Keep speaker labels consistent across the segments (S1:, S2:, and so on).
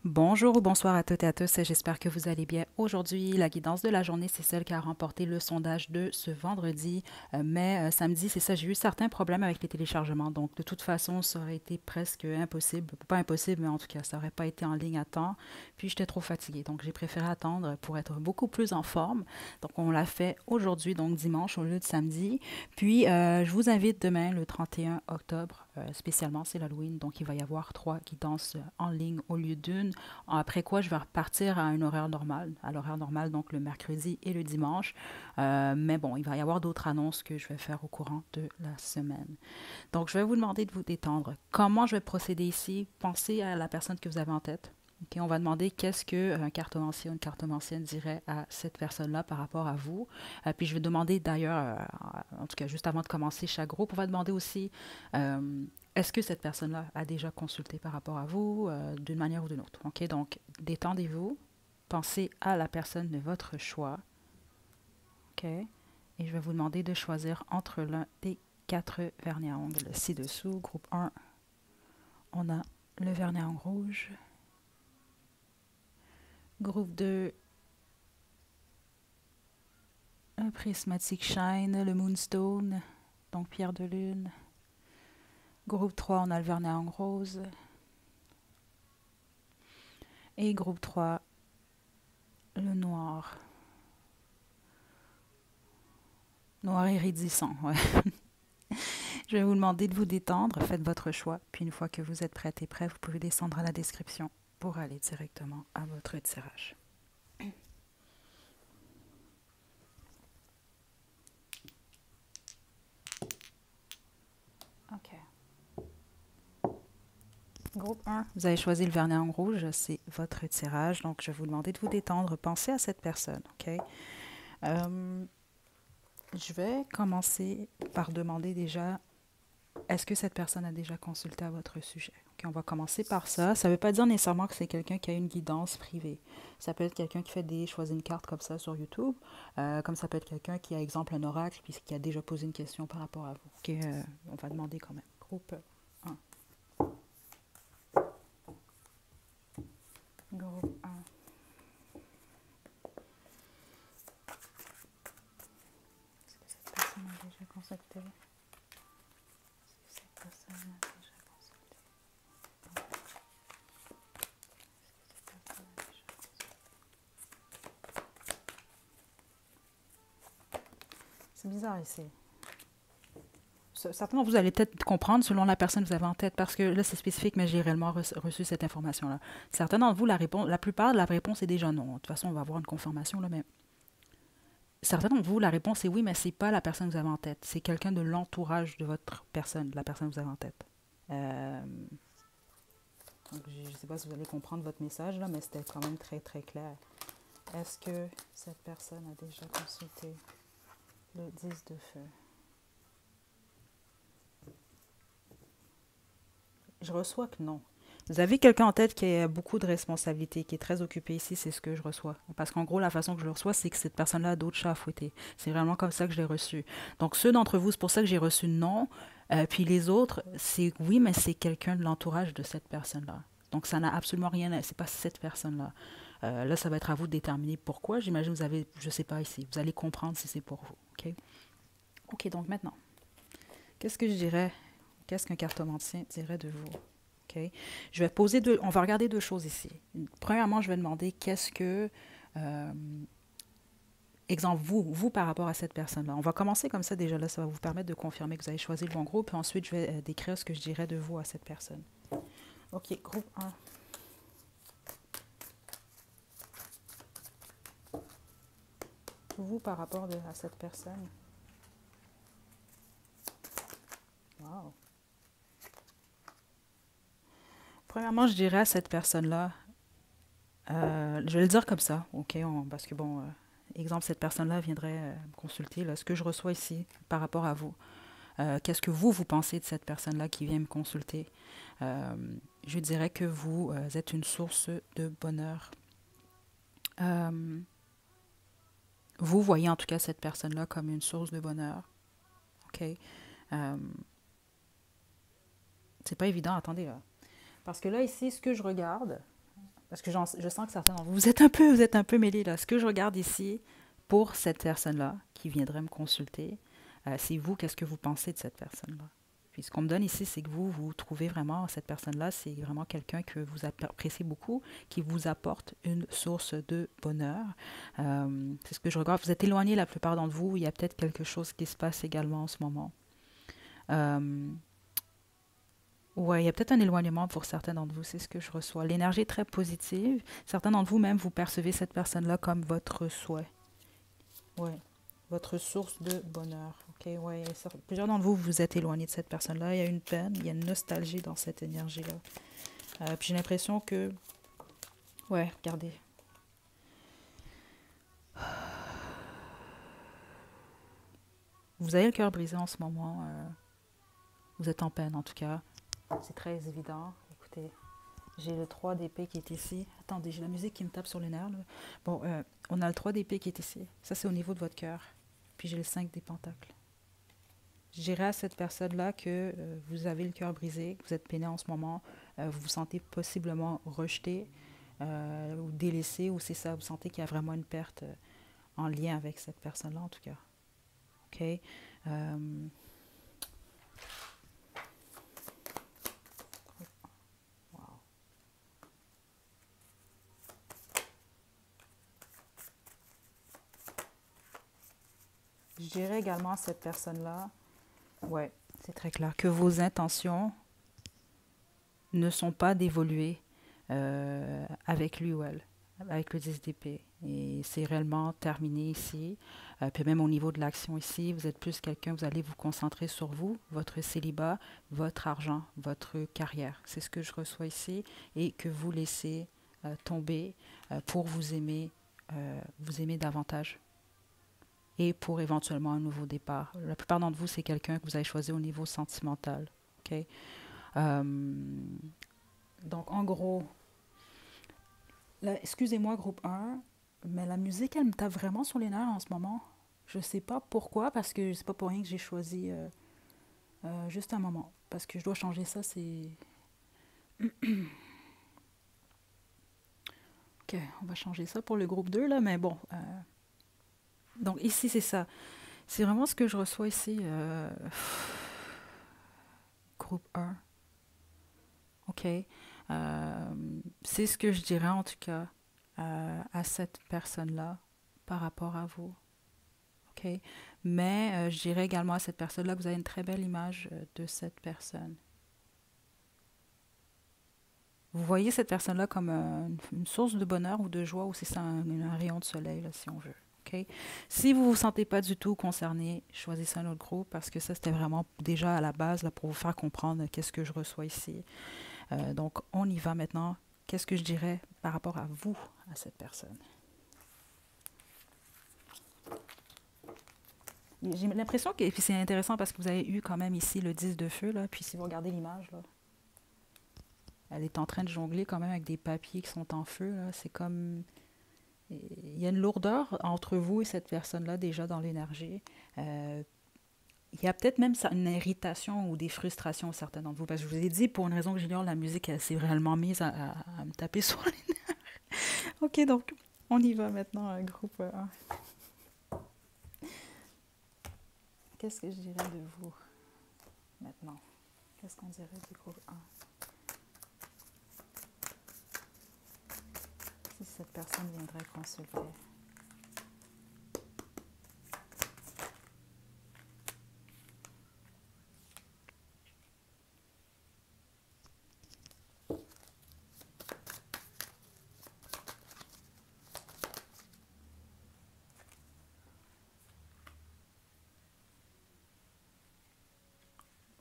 S1: Bonjour ou bonsoir à toutes et à tous, j'espère que vous allez bien. Aujourd'hui, la guidance de la journée, c'est celle qui a remporté le sondage de ce vendredi, mais samedi, c'est ça, j'ai eu certains problèmes avec les téléchargements, donc de toute façon, ça aurait été presque impossible, pas impossible, mais en tout cas, ça n'aurait pas été en ligne à temps, puis j'étais trop fatiguée, donc j'ai préféré attendre pour être beaucoup plus en forme. Donc on l'a fait aujourd'hui, donc dimanche au lieu de samedi, puis je vous invite demain, le 31 octobre, spécialement, c'est l'Halloween, donc il va y avoir 3 guidances en ligne au lieu d'une. Après quoi, je vais repartir à un horaire normal, à l'horaire normal, donc le mercredi et le dimanche. Mais bon, il va y avoir d'autres annonces que je vais faire au courant de la semaine. Donc, je vais vous demander de vous détendre. Comment je vais procéder ici? Pensez à la personne que vous avez en tête. Okay, on va demander qu'est-ce qu'un cartomancien ou une cartomancienne dirait à cette personne-là par rapport à vous. Puis je vais demander d'ailleurs, en tout cas juste avant de commencer chaque groupe, on va demander aussi est-ce que cette personne-là a déjà consulté par rapport à vous d'une manière ou d'une autre. Ok, donc détendez-vous, pensez à la personne de votre choix. Ok, et je vais vous demander de choisir entre l'un des 4 vernis à ongles ci-dessous. Groupe 1, on a le vernis à ongles rouge. Groupe 2, un prismatique shine, le moonstone, donc pierre de lune. Groupe 3, on a le vernis à ongles rose. Et groupe 3, le noir. Noir iridissant, ouais. Je vais vous demander de vous détendre, faites votre choix, puis une fois que vous êtes prête et prêt, vous pouvez descendre à la description pour aller directement à votre tirage. OK. Groupe 1, vous avez choisi le vernis en rouge, c'est votre tirage, donc je vais vous demander de vous détendre, pensez à cette personne, OK? Je vais commencer par demander déjà, est-ce que cette personne a déjà consulté à votre sujet? Ok, on va commencer par ça. Ça ne veut pas dire nécessairement que c'est quelqu'un qui a une guidance privée. Ça peut être quelqu'un qui fait choisit une carte comme ça sur YouTube, comme ça peut être quelqu'un qui a, exemple, un oracle, puis qui a déjà posé une question par rapport à vous. Ok, on va demander quand même. Groupe 1. Groupe 1. Est-ce que cette personne a déjà consulté? Est-ce que cette personne a déjà consulté? Cette personne a déjà C'est bizarre ici. Certainement, vous allez peut-être comprendre selon la personne que vous avez en tête, parce que là, c'est spécifique, mais j'ai réellement reçu cette information-là. Certains d'entre vous, la plupart de la réponse est déjà non. De toute façon, on va avoir une confirmation, là, mais certains d'entre vous, la réponse est oui, mais c'est pas la personne que vous avez en tête. C'est quelqu'un de l'entourage de votre personne, de la personne que vous avez en tête. Donc, je ne sais pas si vous allez comprendre votre message, là, mais c'était quand même très, très clair. Est-ce que cette personne a déjà consulté le 10 de feu? Je reçois que non. Vous avez quelqu'un en tête qui a beaucoup de responsabilités, qui est très occupé ici, c'est ce que je reçois. Parce qu'en gros, la façon que je le reçois, c'est que cette personne-là a d'autres chats à fouetter. C'est vraiment comme ça que je l'ai reçu. Donc, ceux d'entre vous, c'est pour ça que j'ai reçu non. Puis les autres, c'est oui, mais c'est quelqu'un de l'entourage de cette personne-là. Donc, ça n'a absolument rien à... C'est pas cette personne-là. Là, ça va être à vous de déterminer pourquoi. J'imagine que vous avez, je sais pas ici, vous allez comprendre si c'est pour vous. OK? OK, donc maintenant, qu'est-ce que je dirais, qu'est-ce qu'un cartomancien dirait de vous? OK? Je vais poser on va regarder 2 choses ici. Premièrement, je vais demander qu'est-ce que, euh, exemple, vous par rapport à cette personne-là. On va commencer comme ça déjà, là, ça va vous permettre de confirmer que vous avez choisi le bon groupe, puis ensuite, je vais décrire ce que je dirais de vous à cette personne. OK, groupe 1. Vous par rapport à cette personne. Wow. Premièrement, je dirais à cette personne-là, je vais le dire comme ça, OK? Parce que, bon, exemple, cette personne-là viendrait me consulter. Là, ce que je reçois ici par rapport à vous, qu'est-ce que vous pensez de cette personne-là qui vient me consulter? Euh, je dirais que vous êtes une source de bonheur. Euh, vous voyez en tout cas cette personne-là comme une source de bonheur. OK? Euh, c'est pas évident, attendez là. Parce que là, ici, ce que je regarde, parce que je sens que certains d'entre vous, vous êtes un peu mêlés là. Ce que je regarde ici, pour cette personne-là qui viendrait me consulter, c'est vous, qu'est-ce que vous pensez de cette personne-là? Puis ce qu'on me donne ici, c'est que vous trouvez vraiment, cette personne-là, c'est vraiment quelqu'un que vous appréciez beaucoup, qui vous apporte une source de bonheur. C'est ce que je regarde. Vous êtes éloigné la plupart d'entre vous. Il y a peut-être quelque chose qui se passe également en ce moment. Euh, ouais, il y a peut-être un éloignement pour certains d'entre vous, c'est ce que je reçois. L'énergie est très positive. Certains d'entre vous même, vous percevez cette personne-là comme votre souhait. Ouais. Votre source de bonheur. Ok, ouais. Plusieurs d'entre vous, vous êtes éloignés de cette personne-là. Il y a une peine, il y a une nostalgie dans cette énergie-là. Puis j'ai l'impression que, ouais, regardez. Vous avez le cœur brisé en ce moment. Vous êtes en peine, en tout cas. C'est très évident. Écoutez, j'ai le 3 d'épée qui est ici. Attendez, j'ai la musique qui me tape sur les nerfs. Là. Bon, on a le 3 d'épée qui est ici. Ça, c'est au niveau de votre cœur. Puis j'ai le 5 des pentacles. Je dirais à cette personne-là que vous avez le cœur brisé, que vous êtes peiné en ce moment, vous vous sentez possiblement rejeté ou délaissé, ou c'est ça, vous sentez qu'il y a vraiment une perte en lien avec cette personne-là, en tout cas. OK? Wow. Je dirais également à cette personne-là, ouais, c'est très clair, que vos intentions ne sont pas d'évoluer avec lui ou elle, avec le 10 d'épée. Et c'est réellement terminé ici. Puis même au niveau de l'action ici, vous êtes plus quelqu'un, vous allez vous concentrer sur vous, votre célibat, votre argent, votre carrière. C'est ce que je reçois ici. Et que vous laissez tomber pour vous aimer davantage. Et pour éventuellement un nouveau départ. La plupart d'entre vous, c'est quelqu'un que vous avez choisi au niveau sentimental. OK? Donc, en gros, excusez-moi, groupe 1, mais la musique, elle me tape vraiment sur les nerfs en ce moment. Je sais pas pourquoi, parce que c'est pas pour rien que j'ai choisi juste un moment. Parce que je dois changer ça, c'est... Ok, on va changer ça pour le groupe 2, là, mais bon. Donc ici, c'est ça. C'est vraiment ce que je reçois ici. Groupe 1. OK. C'est ce que je dirais en tout cas à cette personne-là par rapport à vous. OK. Mais je dirais également à cette personne-là que vous avez une très belle image de cette personne. Vous voyez cette personne-là comme une source de bonheur ou de joie, ou c'est ça un rayon de soleil, là, si on veut. OK? Si vous ne vous sentez pas du tout concerné, choisissez un autre groupe parce que ça, c'était vraiment déjà à la base là, pour vous faire comprendre qu'est-ce que je reçois ici. Donc, on y va maintenant. Qu'est-ce que je dirais par rapport à vous, à cette personne? J'ai l'impression que, et puis c'est intéressant parce que vous avez eu quand même ici le 10 de feu, là, puis si vous regardez l'image, là, elle est en train de jongler quand même avec des papiers qui sont en feu, là. C'est comme... Il y a une lourdeur entre vous et cette personne-là déjà dans l'énergie. Il y a peut-être même une irritation ou des frustrations certains d'entre vous. Parce que je vous ai dit, pour une raison que j'ignore, la musique, elle s'est réellement mise à me taper sur les nerfs. Ok, donc, on y va maintenant, groupe 1. Qu'est-ce que je dirais de vous maintenant? Qu'est-ce qu'on dirait du groupe 1? Si cette personne viendrait consulter.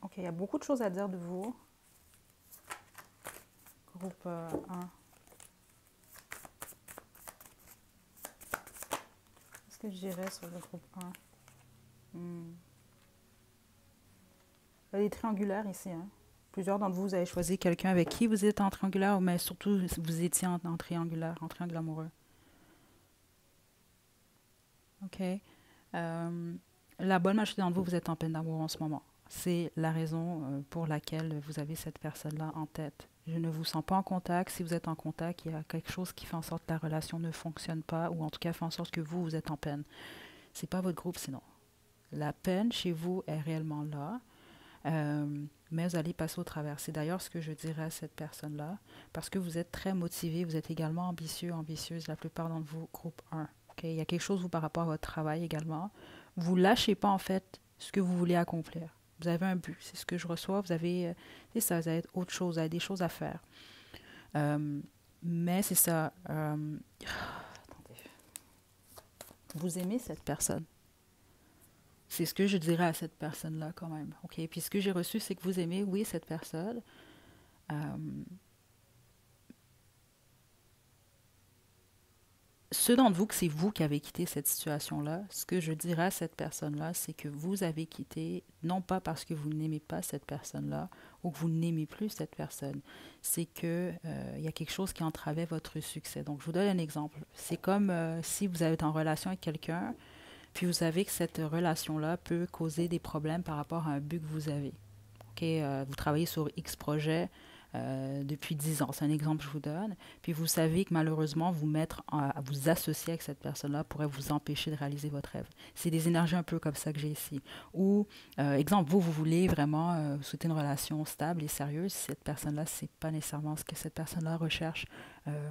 S1: Ok, il y a beaucoup de choses à dire de vous. Groupe 1. Qu'est-ce que je dirais sur le groupe 1? Il y a des triangulaires ici. Hein? Plusieurs d'entre vous, vous avez choisi quelqu'un avec qui vous êtes en triangulaire, mais surtout, vous étiez en triangulaire, en triangle amoureux. OK. La bonne majorité d'entre vous, vous êtes en peine d'amour en ce moment. C'est la raison pour laquelle vous avez cette personne-là en tête. Je ne vous sens pas en contact. Si vous êtes en contact, il y a quelque chose qui fait en sorte que la relation ne fonctionne pas, ou en tout cas fait en sorte que vous, vous êtes en peine. C'est pas votre groupe, sinon. La peine chez vous est réellement là, mais vous allez passer au travers. C'est d'ailleurs ce que je dirais à cette personne-là, parce que vous êtes très motivé, vous êtes également ambitieux, ambitieuse, la plupart d'entre vous, groupe 1. Ok. Il y a quelque chose, vous, par rapport à votre travail également. Vous lâchez pas, en fait, ce que vous voulez accomplir. Vous avez un but, c'est ce que je reçois. Vous avez, c'est ça, vous avez autre chose, vous avez des choses à faire. Euh, mais c'est ça. Vous aimez cette personne. C'est ce que je dirais à cette personne-là quand même. OK? Puis ce que j'ai reçu, c'est que vous aimez, oui, cette personne. Euh, Ceux d'entre vous que c'est vous qui avez quitté cette situation-là, ce que je dirais à cette personne-là, c'est que vous avez quitté, non pas parce que vous n'aimez pas cette personne-là ou que vous n'aimez plus cette personne, c'est que il y a quelque chose qui entravait votre succès. Donc, je vous donne un exemple. C'est comme si vous êtes en relation avec quelqu'un, puis vous savez que cette relation-là peut causer des problèmes par rapport à un but que vous avez. OK, vous travaillez sur X projet depuis 10 ans. C'est un exemple que je vous donne. Puis vous savez que malheureusement, vous mettre à vous associer avec cette personne-là pourrait vous empêcher de réaliser votre rêve. C'est des énergies un peu comme ça que j'ai ici. Ou, exemple, vous voulez vraiment souhaiter une relation stable et sérieuse. Cette personne-là, c'est pas nécessairement ce que cette personne-là recherche. Euh,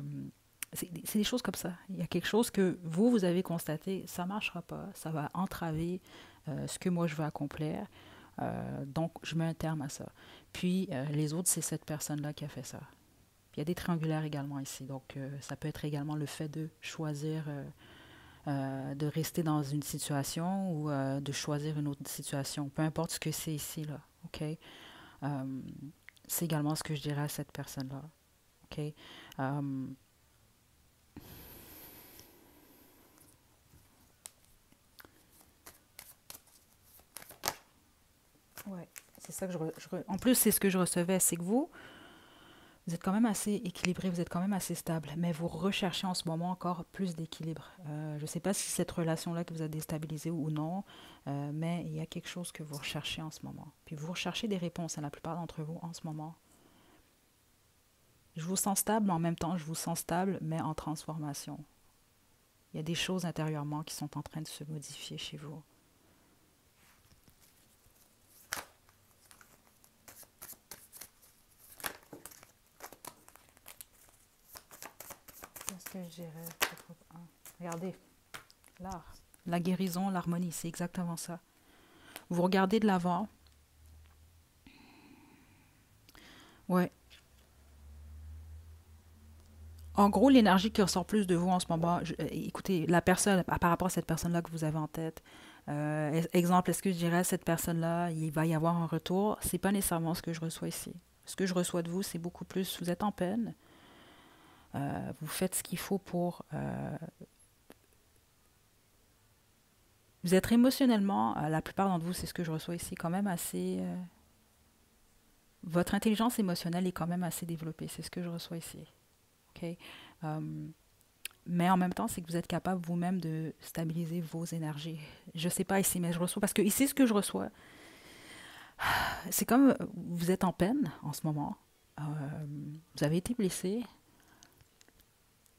S1: c'est des choses comme ça. Il y a quelque chose que vous avez constaté, ça ne marchera pas, ça va entraver ce que moi je veux accomplir. Donc, je mets un terme à ça. Puis, les autres, c'est cette personne-là qui a fait ça. Puis, il y a des triangulaires également ici. Donc, ça peut être également le fait de choisir, de rester dans une situation ou de choisir une autre situation. Peu importe ce que c'est ici, là. OK? C'est également ce que je dirais à cette personne-là. OK? Ouais, c'est ça que en plus, c'est ce que je recevais, c'est que vous êtes quand même assez équilibré, vous êtes quand même assez stable, mais vous recherchez en ce moment encore plus d'équilibre. Je ne sais pas si cette relation-là que vous a déstabilisé ou non, mais il y a quelque chose que vous recherchez en ce moment. Puis vous recherchez des réponses à la plupart d'entre vous en ce moment. Je vous sens stable, mais en même temps, je vous sens stable, mais en transformation. Il y a des choses intérieurement qui sont en train de se modifier chez vous. Qu'est-ce que je dirais? Regardez, l'art. La guérison, l'harmonie, c'est exactement ça. Vous regardez de l'avant. Ouais. En gros, l'énergie qui ressort plus de vous en ce moment, écoutez, la personne, par rapport à cette personne-là que vous avez en tête, exemple, est-ce que je dirais à cette personne-là, il va y avoir un retour? C'est pas nécessairement ce que je reçois ici. Ce que je reçois de vous, c'est beaucoup plus, vous êtes en peine, vous faites ce qu'il faut pour... vous êtes émotionnellement, la plupart d'entre vous, c'est ce que je reçois ici, quand même assez... votre intelligence émotionnelle est quand même assez développée, c'est ce que je reçois ici. OK? Mais en même temps, c'est que vous êtes capable vous-même de stabiliser vos énergies. Je ne sais pas ici, mais je reçois... Parce que ici, ce que je reçois, c'est comme vous êtes en peine en ce moment. Euh, vous avez été blessé.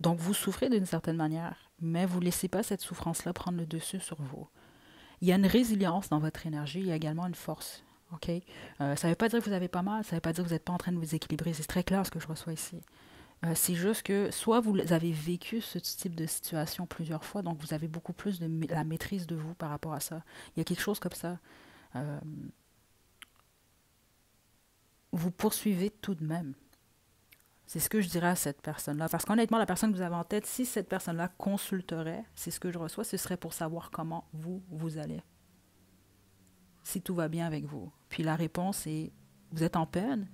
S1: Donc, vous souffrez d'une certaine manière. Mais vous ne laissez pas cette souffrance-là prendre le dessus sur vous. Il y a une résilience dans votre énergie. Il y a également une force. OK? Ça ne veut pas dire que vous avez pas mal. Ça ne veut pas dire que vous n'êtes pas en train de vous équilibrer. C'est très clair ce que je reçois ici. C'est juste que soit vous avez vécu ce type de situation plusieurs fois, donc vous avez beaucoup plus de la maîtrise de vous par rapport à ça. Il y a quelque chose comme ça. Euh, vous poursuivez tout de même. C'est ce que je dirais à cette personne-là. Parce qu'honnêtement, la personne que vous avez en tête, si cette personne-là consulterait, c'est ce que je reçois, ce serait pour savoir comment vous allez. Si tout va bien avec vous. Puis la réponse est, vous êtes en peine,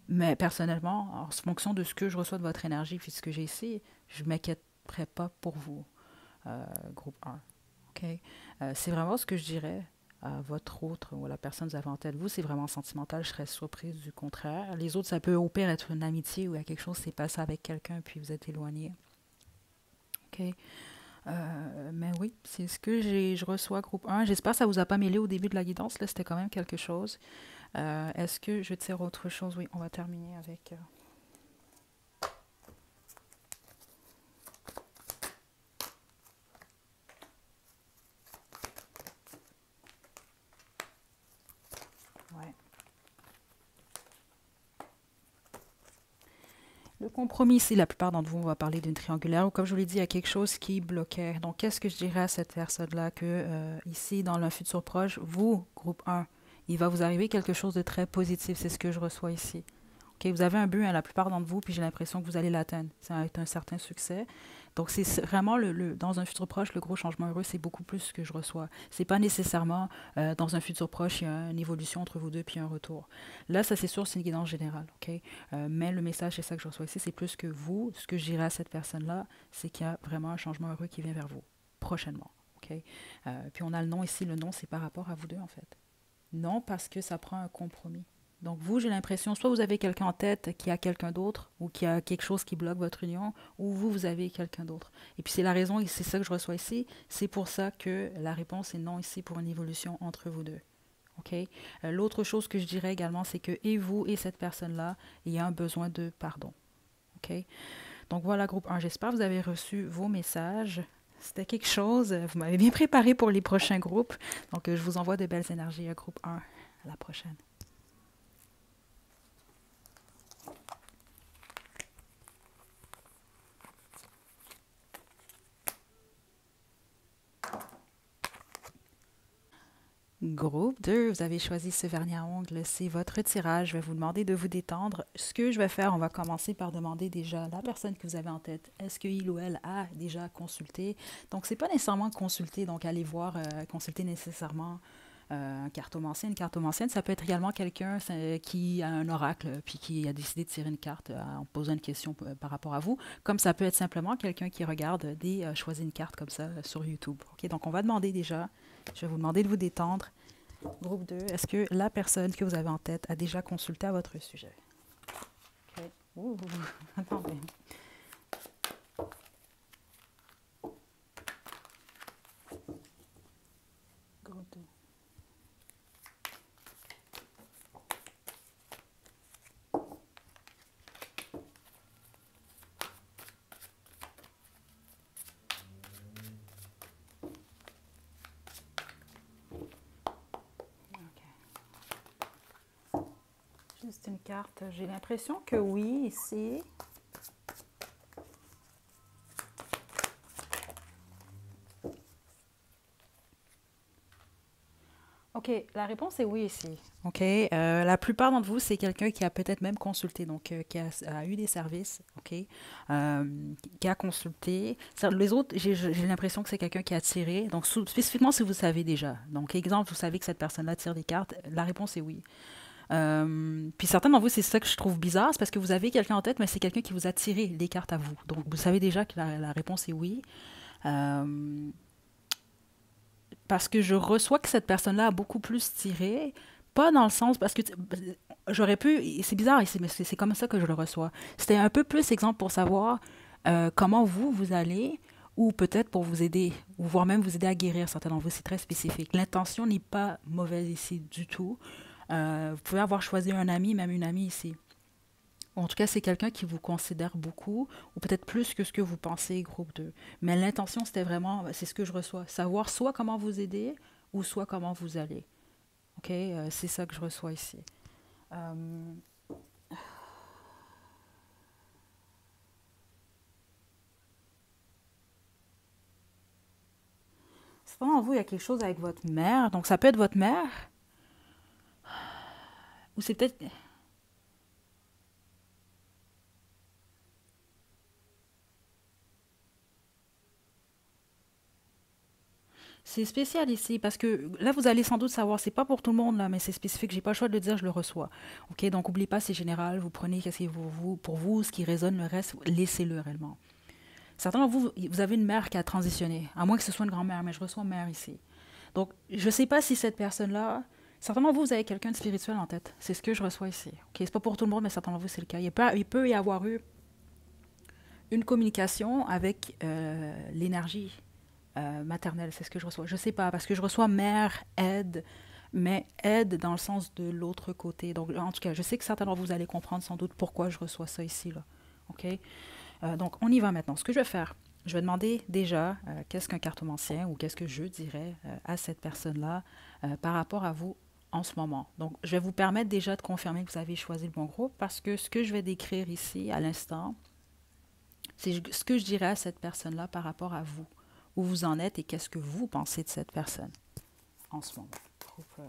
S1: mais personnellement, en fonction de ce que je reçois de votre énergie, puis ce que j'ai ici, je ne m'inquiéterais pas pour vous. Groupe 1. OK? C'est vraiment ce que je dirais à votre autre ou à la personne que vous avez en tête. Vous, c'est vraiment sentimental. Je serais surprise du contraire. Les autres, ça peut au pire être une amitié ou il y a quelque chose qui s'est passé avec quelqu'un puis vous êtes éloigné. OK? Mais oui, c'est ce que je reçois, groupe 1. J'espère que ça ne vous a pas mêlé au début de la guidance. Là, c'était quand même quelque chose. Est-ce que je tire autre chose? Oui, on va terminer avec... ouais. Le compromis, ici, la plupart d'entre vous, on va parler d'une triangulaire, ou comme je vous l'ai dit, il y a quelque chose qui bloquait. Donc, qu'est-ce que je dirais à cette personne-là que, ici, dans le futur proche, vous, groupe 1, il va vous arriver quelque chose de très positif, c'est ce que je reçois ici. Ok, vous avez un but, hein, la plupart d'entre vous, puis j'ai l'impression que vous allez l'atteindre. Ça va être un certain succès. Donc, c'est vraiment, dans un futur proche, le gros changement heureux, c'est beaucoup plus ce que je reçois. C'est pas nécessairement, dans un futur proche, il y a une évolution entre vous deux, puis un retour. Là, ça, c'est sûr, c'est une guidance générale. Ok. Mais le message, c'est ça que je reçois ici, c'est plus que vous. Ce que je dirais à cette personne-là, c'est qu'il y a vraiment un changement heureux qui vient vers vous, prochainement. Ok. Puis on a le nom ici. Le nom, c'est par rapport à vous deux, en fait. Non, parce que ça prend un compromis. Donc vous, j'ai l'impression, soit vous avez quelqu'un en tête qui a quelqu'un d'autre, ou qui a quelque chose qui bloque votre union, ou vous, vous avez quelqu'un d'autre. Et puis c'est la raison, et c'est ça que je reçois ici, c'est pour ça que la réponse est non ici pour une évolution entre vous deux. OK? L'autre chose que je dirais également, c'est que et vous et cette personne-là, il y a un besoin de pardon. OK? Donc voilà, groupe 1, j'espère que vous avez reçu vos messages. C'était quelque chose, vous m'avez bien préparé pour les prochains groupes. Donc je vous envoie de belles énergies à groupe 1. À la prochaine. Groupe 2, vous avez choisi ce vernis à ongles, c'est votre tirage. Je vais vous demander de vous détendre. Ce que je vais faire, on va commencer par demander déjà à la personne que vous avez en tête, est-ce qu'il ou elle a déjà consulté? Donc, c'est pas nécessairement consulter, donc aller voir, consulter nécessairement un cartomancien. Une cartomancienne, ça peut être également quelqu'un qui a un oracle, puis qui a décidé de tirer une carte en posant une question par rapport à vous, comme ça peut être simplement quelqu'un qui regarde choisit une carte comme ça sur YouTube. Ok, donc on va demander déjà, je vais vous demander de vous détendre. Groupe 2, est-ce que la personne que vous avez en tête a déjà consulté à votre sujet? Ok. Ouh, attendez. Groupe 2. Juste une carte. J'ai l'impression que oui, ici. OK, la réponse est oui ici. OK, la plupart d'entre vous, c'est quelqu'un qui a peut-être même consulté, donc qui a eu des services, OK, qui a consulté. Les autres, j'ai l'impression que c'est quelqu'un qui a tiré. Donc, spécifiquement, si vous savez déjà. Donc, exemple, vous savez que cette personne-là tire des cartes, la réponse est oui. Puis certains d'entre vous, c'est ça que je trouve bizarre, c'est parce que vous avez quelqu'un en tête, mais c'est quelqu'un qui vous a tiré des cartes à vous. Donc, vous savez déjà que la réponse est oui. Euh, Parce que je reçois que cette personne-là a beaucoup plus tiré, pas dans le sens, parce que j'aurais pu, c'est bizarre, mais c'est comme ça que je le reçois. C'était un peu plus exemple pour savoir comment vous, vous allez, ou peut-être pour vous aider, ou voire même vous aider à guérir certains d'entre vous, c'est très spécifique. L'intention n'est pas mauvaise ici du tout. Vous pouvez avoir choisi un ami, même une amie ici. En tout cas, c'est quelqu'un qui vous considère beaucoup, ou peut-être plus que ce que vous pensez, groupe 2. Mais l'intention, c'était vraiment, c'est ce que je reçois, savoir soit comment vous aider, ou soit comment vous allez. OK? C'est ça que je reçois ici. Euh, Cependant, vous, il y a quelque chose avec votre mère. Donc, ça peut être votre mère, ou c'est peut-être... C'est spécial ici parce que là, vous allez sans doute savoir, c'est pas pour tout le monde là, mais c'est spécifique. J'ai pas le choix de le dire, je le reçois. Ok, donc n'oubliez pas, c'est général. Vous prenez qu'est-ce qui est pour vous, ce qui résonne, le reste, laissez-le réellement. Certains d'entre vous, vous avez une mère qui a transitionné, à moins que ce soit une grand-mère, mais je reçois mère ici. Donc, je sais pas si cette personne-là, certainement vous, vous avez quelqu'un de spirituel en tête. C'est ce que je reçois ici. Ok, c'est pas pour tout le monde, mais certains d'entre vous, c'est le cas. Il peut y avoir eu une communication avec l'énergie maternelle, c'est ce que je reçois. Je sais pas, parce que je reçois mère, aide, mais aide dans le sens de l'autre côté. Donc, en tout cas, je sais que certains d'entre vous allez comprendre sans doute pourquoi je reçois ça ici, là. OK? Donc, on y va maintenant. Ce que je vais faire, je vais demander déjà qu'est-ce qu'un cartomancien ou qu'est-ce que je dirais à cette personne-là par rapport à vous en ce moment. Donc, je vais vous permettre déjà de confirmer que vous avez choisi le bon groupe parce que ce que je vais décrire ici à l'instant, c'est ce que je dirais à cette personne-là par rapport à vous, où vous en êtes et qu'est-ce que vous pensez de cette personne en ce moment. Groupe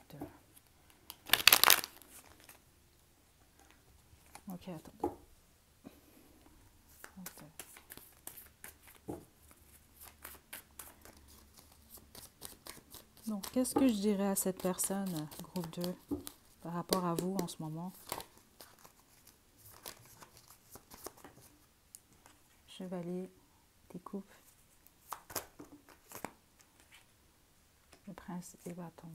S1: de... Ok, attends. Donc, qu'est-ce que je dirais à cette personne, groupe 2, par rapport à vous en ce moment? Chevalier, des coupes, le prince et bâton.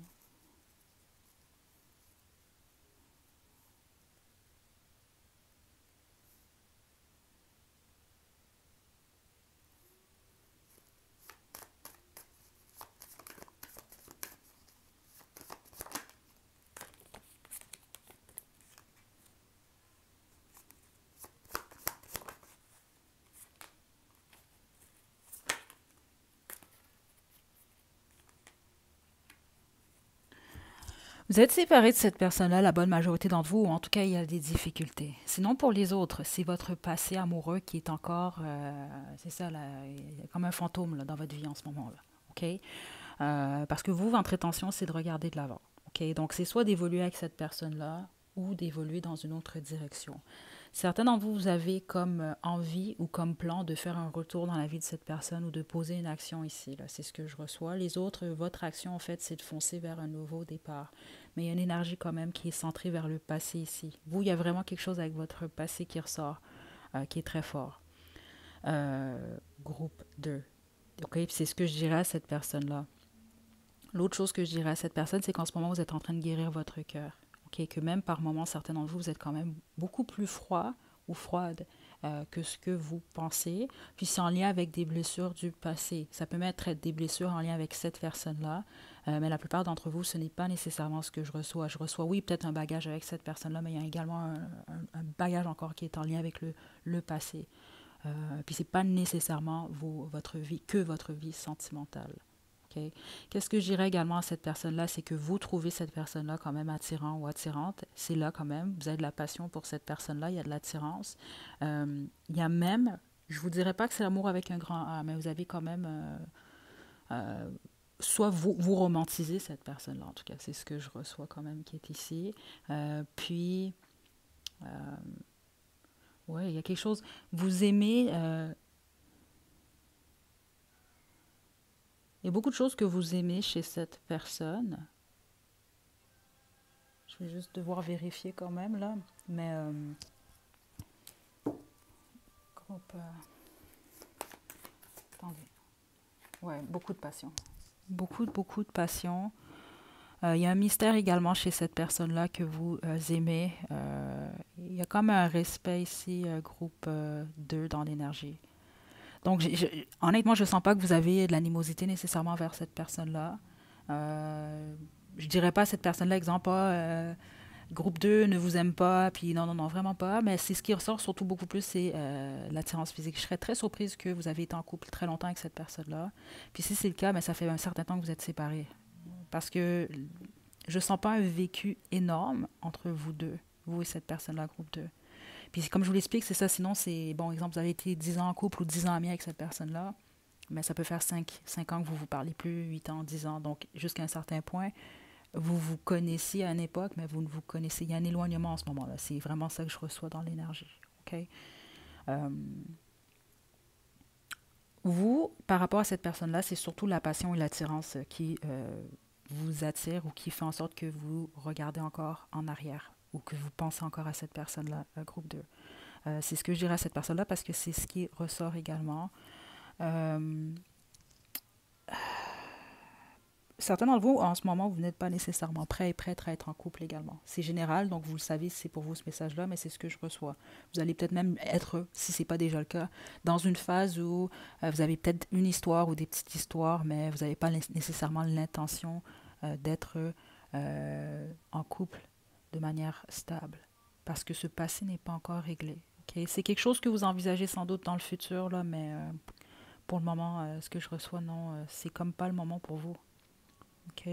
S1: Vous êtes séparé de cette personne-là, la bonne majorité d'entre vous, ou en tout cas, il y a des difficultés. Sinon, pour les autres, c'est votre passé amoureux qui est encore, c'est ça, là, il y a comme un fantôme là, dans votre vie en ce moment-là. OK? Parce que vous, votre intention, c'est de regarder de l'avant. OK? Donc, c'est soit d'évoluer avec cette personne-là ou d'évoluer dans une autre direction. Certains d'entre vous, vous avez comme envie ou comme plan de faire un retour dans la vie de cette personne ou de poser une action ici. Là. C'est ce que je reçois. Les autres, votre action, en fait, c'est de foncer vers un nouveau départ. Mais il y a une énergie quand même qui est centrée vers le passé ici. Vous, il y a vraiment quelque chose avec votre passé qui ressort, qui est très fort. Groupe 2. OK? Puis c'est ce que je dirais à cette personne-là. L'autre chose que je dirais à cette personne, c'est qu'en ce moment, vous êtes en train de guérir votre cœur. Okay, que même par moments, certains d'entre vous, vous êtes quand même beaucoup plus froid ou froide que ce que vous pensez. Puis c'est en lien avec des blessures du passé. Ça peut même être des blessures en lien avec cette personne-là, mais la plupart d'entre vous, ce n'est pas nécessairement ce que je reçois. Je reçois, oui, peut-être un bagage avec cette personne-là, mais il y a également un bagage encore qui est en lien avec le passé. Puis c'est pas nécessairement votre vie sentimentale. Okay. Qu'est-ce que je dirais également à cette personne-là, c'est que vous trouvez cette personne-là quand même attirant ou attirante. C'est là quand même, vous avez de la passion pour cette personne-là, il y a de l'attirance. Il y a même, je vous dirais pas que c'est l'amour avec un grand A, mais vous avez quand même, soit vous romantisez cette personne-là, en tout cas, c'est ce que je reçois quand même qui est ici. Puis, ouais, il y a quelque chose, vous aimez... il y a beaucoup de choses que vous aimez chez cette personne. Je vais juste devoir vérifier quand même, là. Mais, groupe... attendez. Ouais, beaucoup de passion. Beaucoup de passion. Il y a un mystère également chez cette personne-là que vous aimez. Il y a comme un respect ici, groupe 2 dans l'énergie. Donc, honnêtement, je ne sens pas que vous avez de l'animosité nécessairement vers cette personne-là. Je dirais pas à cette personne-là, exemple, groupe 2 ne vous aime pas, puis non, vraiment pas. Mais c'est ce qui ressort surtout beaucoup plus, c'est l'attirance physique. Je serais très surprise que vous avez été en couple très longtemps avec cette personne-là. Puis si c'est le cas, mais ça fait un certain temps que vous êtes séparés. Parce que je sens pas un vécu énorme entre vous deux, vous et cette personne-là, groupe 2. Puis comme je vous l'explique, c'est ça. Sinon, c'est, bon, exemple, vous avez été 10 ans en couple ou 10 ans amis avec cette personne-là, mais ça peut faire 5 ans que vous vous parlez plus, 8 ans, 10 ans. Donc, jusqu'à un certain point, vous vous connaissiez à une époque, mais vous ne vous connaissez. Il y a un éloignement en ce moment-là. C'est vraiment ça que je reçois dans l'énergie. OK? Vous, par rapport à cette personne-là, c'est surtout la passion et l'attirance qui vous attire ou qui fait en sorte que vous regardez encore en arrière ou que vous pensez encore à cette personne-là, groupe 2. C'est ce que je dirais à cette personne-là parce que c'est ce qui ressort également. Certains d'entre vous, en ce moment, vous n'êtes pas nécessairement prêts et prêtes à être en couple également. C'est général, donc vous le savez, c'est pour vous ce message-là, mais c'est ce que je reçois. Vous allez peut-être même être, si ce n'est pas déjà le cas, dans une phase où vous avez peut-être une histoire ou des petites histoires, mais vous n'avez pas nécessairement l'intention d'être en couple de manière stable. Parce que ce passé n'est pas encore réglé. Ok? C'est quelque chose que vous envisagez sans doute dans le futur, là, mais pour le moment, ce que je reçois, non, c'est comme pas le moment pour vous. Ok?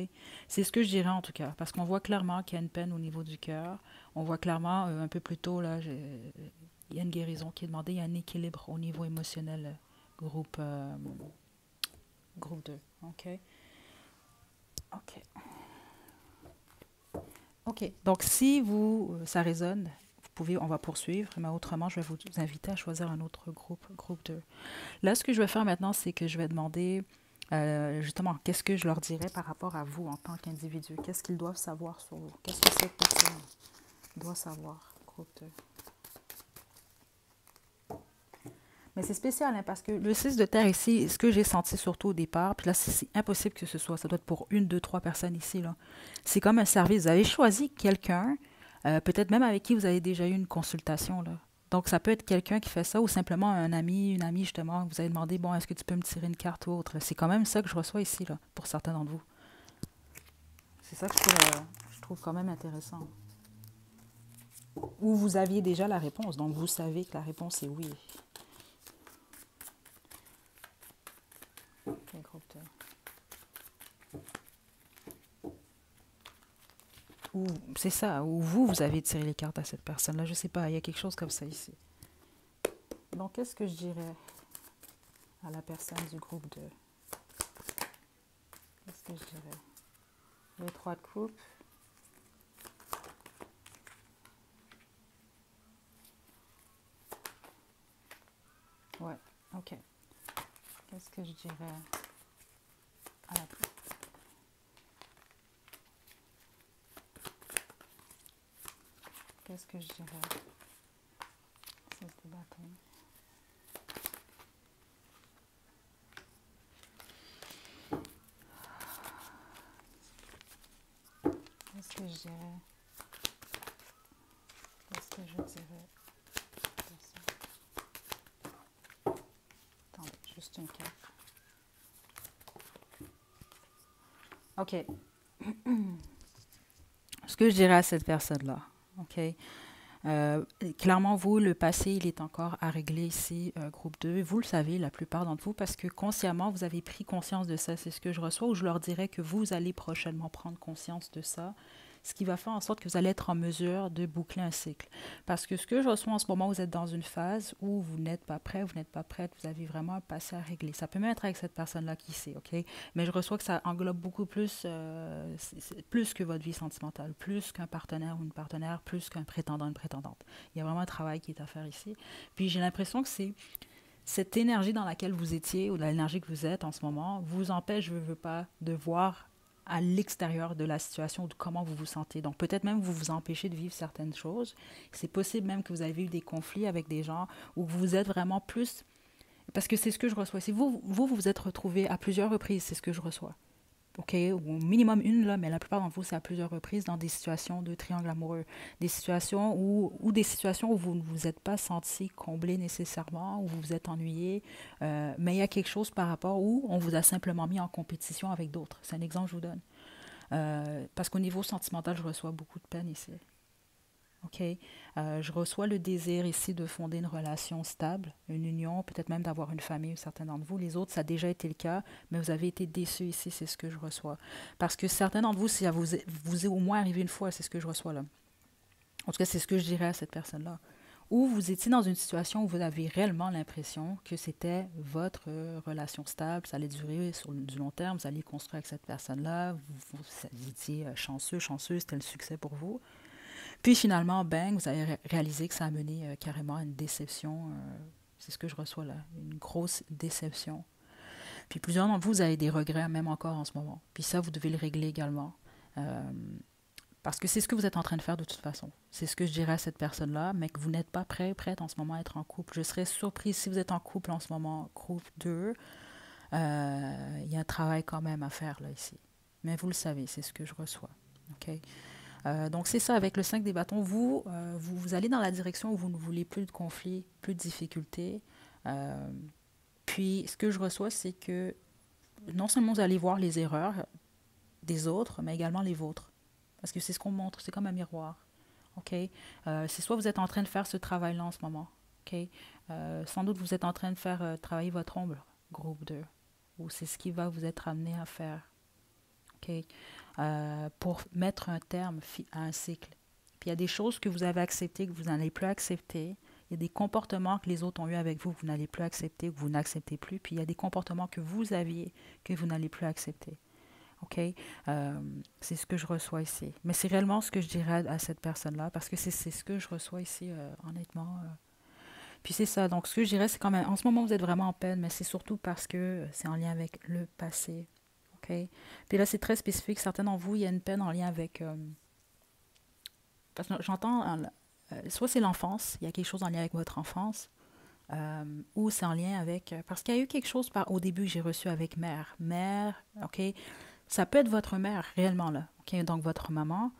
S1: C'est ce que je dirais en tout cas, parce qu'on voit clairement qu'il y a une peine au niveau du cœur. On voit clairement un peu plus tôt, là, il y a une guérison qui est demandée, il y a un équilibre au niveau émotionnel, groupe, groupe 2. Ok? Ok. Ok. Donc, si vous, ça résonne, vous pouvez, on va poursuivre, mais autrement, je vais vous inviter à choisir un autre groupe, groupe 2. Là, ce que je vais faire maintenant, c'est que je vais demander justement qu'est-ce que je leur dirais par rapport à vous en tant qu'individu. Qu'est-ce qu'ils doivent savoir sur vous? Qu'est-ce que cette personne doit savoir, groupe 2? Mais c'est spécial, hein, parce que le 6 de terre ici, ce que j'ai senti surtout au départ, puis là, c'est impossible que ce soit, ça doit être pour une, deux, trois personnes ici, là. C'est comme un service. Vous avez choisi quelqu'un, peut-être même avec qui vous avez déjà eu une consultation, là. Donc, ça peut être quelqu'un qui fait ça ou simplement un ami, une amie, justement, vous avez demandé, bon, est-ce que tu peux me tirer une carte ou autre? C'est quand même ça que je reçois ici, là, pour certains d'entre vous. C'est ça que je trouve quand même intéressant. Ou vous aviez déjà la réponse, donc vous savez que la réponse est oui. Ok, groupe 2. Ou c'est ça, ou vous avez tiré les cartes à cette personne-là, je sais pas, il y a quelque chose comme ça ici. Donc, qu'est-ce que je dirais à la personne du groupe 2? Qu'est-ce que je dirais? Le 3 de coupe. Ouais, ok. Qu'est-ce que je dirais à la... Qu'est-ce que je dirais? C'est des bâtons. Qu'est-ce que je dirais? Qu'est-ce que je dirais? Attendez, juste une carte. Ok. Ce que je dirais à cette personne-là, ok? Clairement, vous, le passé, il est encore à régler ici, groupe 2. Vous le savez, la plupart d'entre vous, parce que consciemment, vous avez pris conscience de ça. C'est ce que je reçois, ou je leur dirais que vous allez prochainement prendre conscience de ça, ce qui va faire en sorte que vous allez être en mesure de boucler un cycle. Parce que ce que je reçois en ce moment, vous êtes dans une phase où vous n'êtes pas prêt, vous n'êtes pas prête, vous avez vraiment un passé à régler. Ça peut même être avec cette personne-là qui sait, ok? Mais je reçois que ça englobe beaucoup plus, plus que votre vie sentimentale, plus qu'un partenaire ou une partenaire, plus qu'un prétendant, une prétendante. Il y a vraiment un travail qui est à faire ici. Puis j'ai l'impression que c'est cette énergie dans laquelle vous étiez ou l'énergie que vous êtes en ce moment vous empêche, je ne veux pas, de voir à l'extérieur de la situation ou de comment vous vous sentez. Donc peut-être même vous vous empêchez de vivre certaines choses. C'est possible même que vous avez eu des conflits avec des gens où vous êtes vraiment plus... Parce que c'est ce que je reçois. Si vous vous êtes retrouvé à plusieurs reprises, c'est ce que je reçois. OK, ou au minimum une, là, mais la plupart d'entre vous, c'est à plusieurs reprises dans des situations de triangle amoureux. Des situations ou des situations où vous ne vous êtes pas senti comblé nécessairement, où vous vous êtes ennuyé, mais il y a quelque chose par rapport où on vous a simplement mis en compétition avec d'autres. C'est un exemple que je vous donne. Parce qu'au niveau sentimental, je reçois beaucoup de peine ici. OK? Je reçois le désir ici de fonder une relation stable, une union, peut-être même d'avoir une famille, certains d'entre vous. Les autres, ça a déjà été le cas, mais vous avez été déçus ici, c'est ce que je reçois. Parce que certains d'entre vous, si ça vous est au moins arrivé une fois, c'est ce que je reçois là. En tout cas, c'est ce que je dirais à cette personne-là. Ou vous étiez dans une situation où vous avez réellement l'impression que c'était votre relation stable, ça allait durer sur du long terme, vous alliez construire avec cette personne-là, vous étiez chanceux, chanceuse, c'était le succès pour vous. Puis finalement, bang, vous avez réalisé que ça a mené carrément à une déception. C'est ce que je reçois là, une grosse déception. Puis plusieurs d'entre vous, vous avez des regrets, même encore en ce moment. Puis ça, vous devez le régler également. Euh, Parce que c'est ce que vous êtes en train de faire de toute façon. C'est ce que je dirais à cette personne-là, mais que vous n'êtes pas prête en ce moment à être en couple. Je serais surprise si vous êtes en couple en ce moment, couple 2. Il y a un travail quand même à faire là, ici. Mais vous le savez, c'est ce que je reçois. OK? Donc c'est ça, avec le 5 des bâtons, vous allez dans la direction où vous ne voulez plus de conflits, plus de difficultés. Euh, Puis ce que je reçois, c'est que non seulement vous allez voir les erreurs des autres, mais également les vôtres. Parce que c'est ce qu'on montre, c'est comme un miroir. OK? C'est soit vous êtes en train de faire ce travail-là en ce moment. OK? Sans doute vous êtes en train de faire travailler votre ombre, groupe 2. Ou c'est ce qui va vous être amené à faire. OK? Pour mettre un terme à un cycle. Puis il y a des choses que vous avez acceptées que vous n'allez plus accepter. Il y a des comportements que les autres ont eu avec vous que vous n'allez plus accepter, que vous n'acceptez plus. Puis il y a des comportements que vous aviez que vous n'allez plus accepter. OK? C'est ce que je reçois ici. Mais c'est réellement ce que je dirais à cette personne-là parce que c'est ce que je reçois ici, honnêtement. Puis c'est ça. Donc, ce que je dirais, c'est quand même, en ce moment, vous êtes vraiment en peine, mais c'est surtout parce que c'est en lien avec le passé. OK? Puis là, c'est très spécifique. Certains d'entre vous, il y a une peine en lien avec. Parce que j'entends, soit c'est l'enfance, il y a quelque chose en lien avec votre enfance, ou c'est en lien avec. Parce qu'il y a eu quelque chose au début que j'ai reçu avec mère. Mère, OK? Ça peut être votre mère, réellement, là. OK? Donc, votre maman,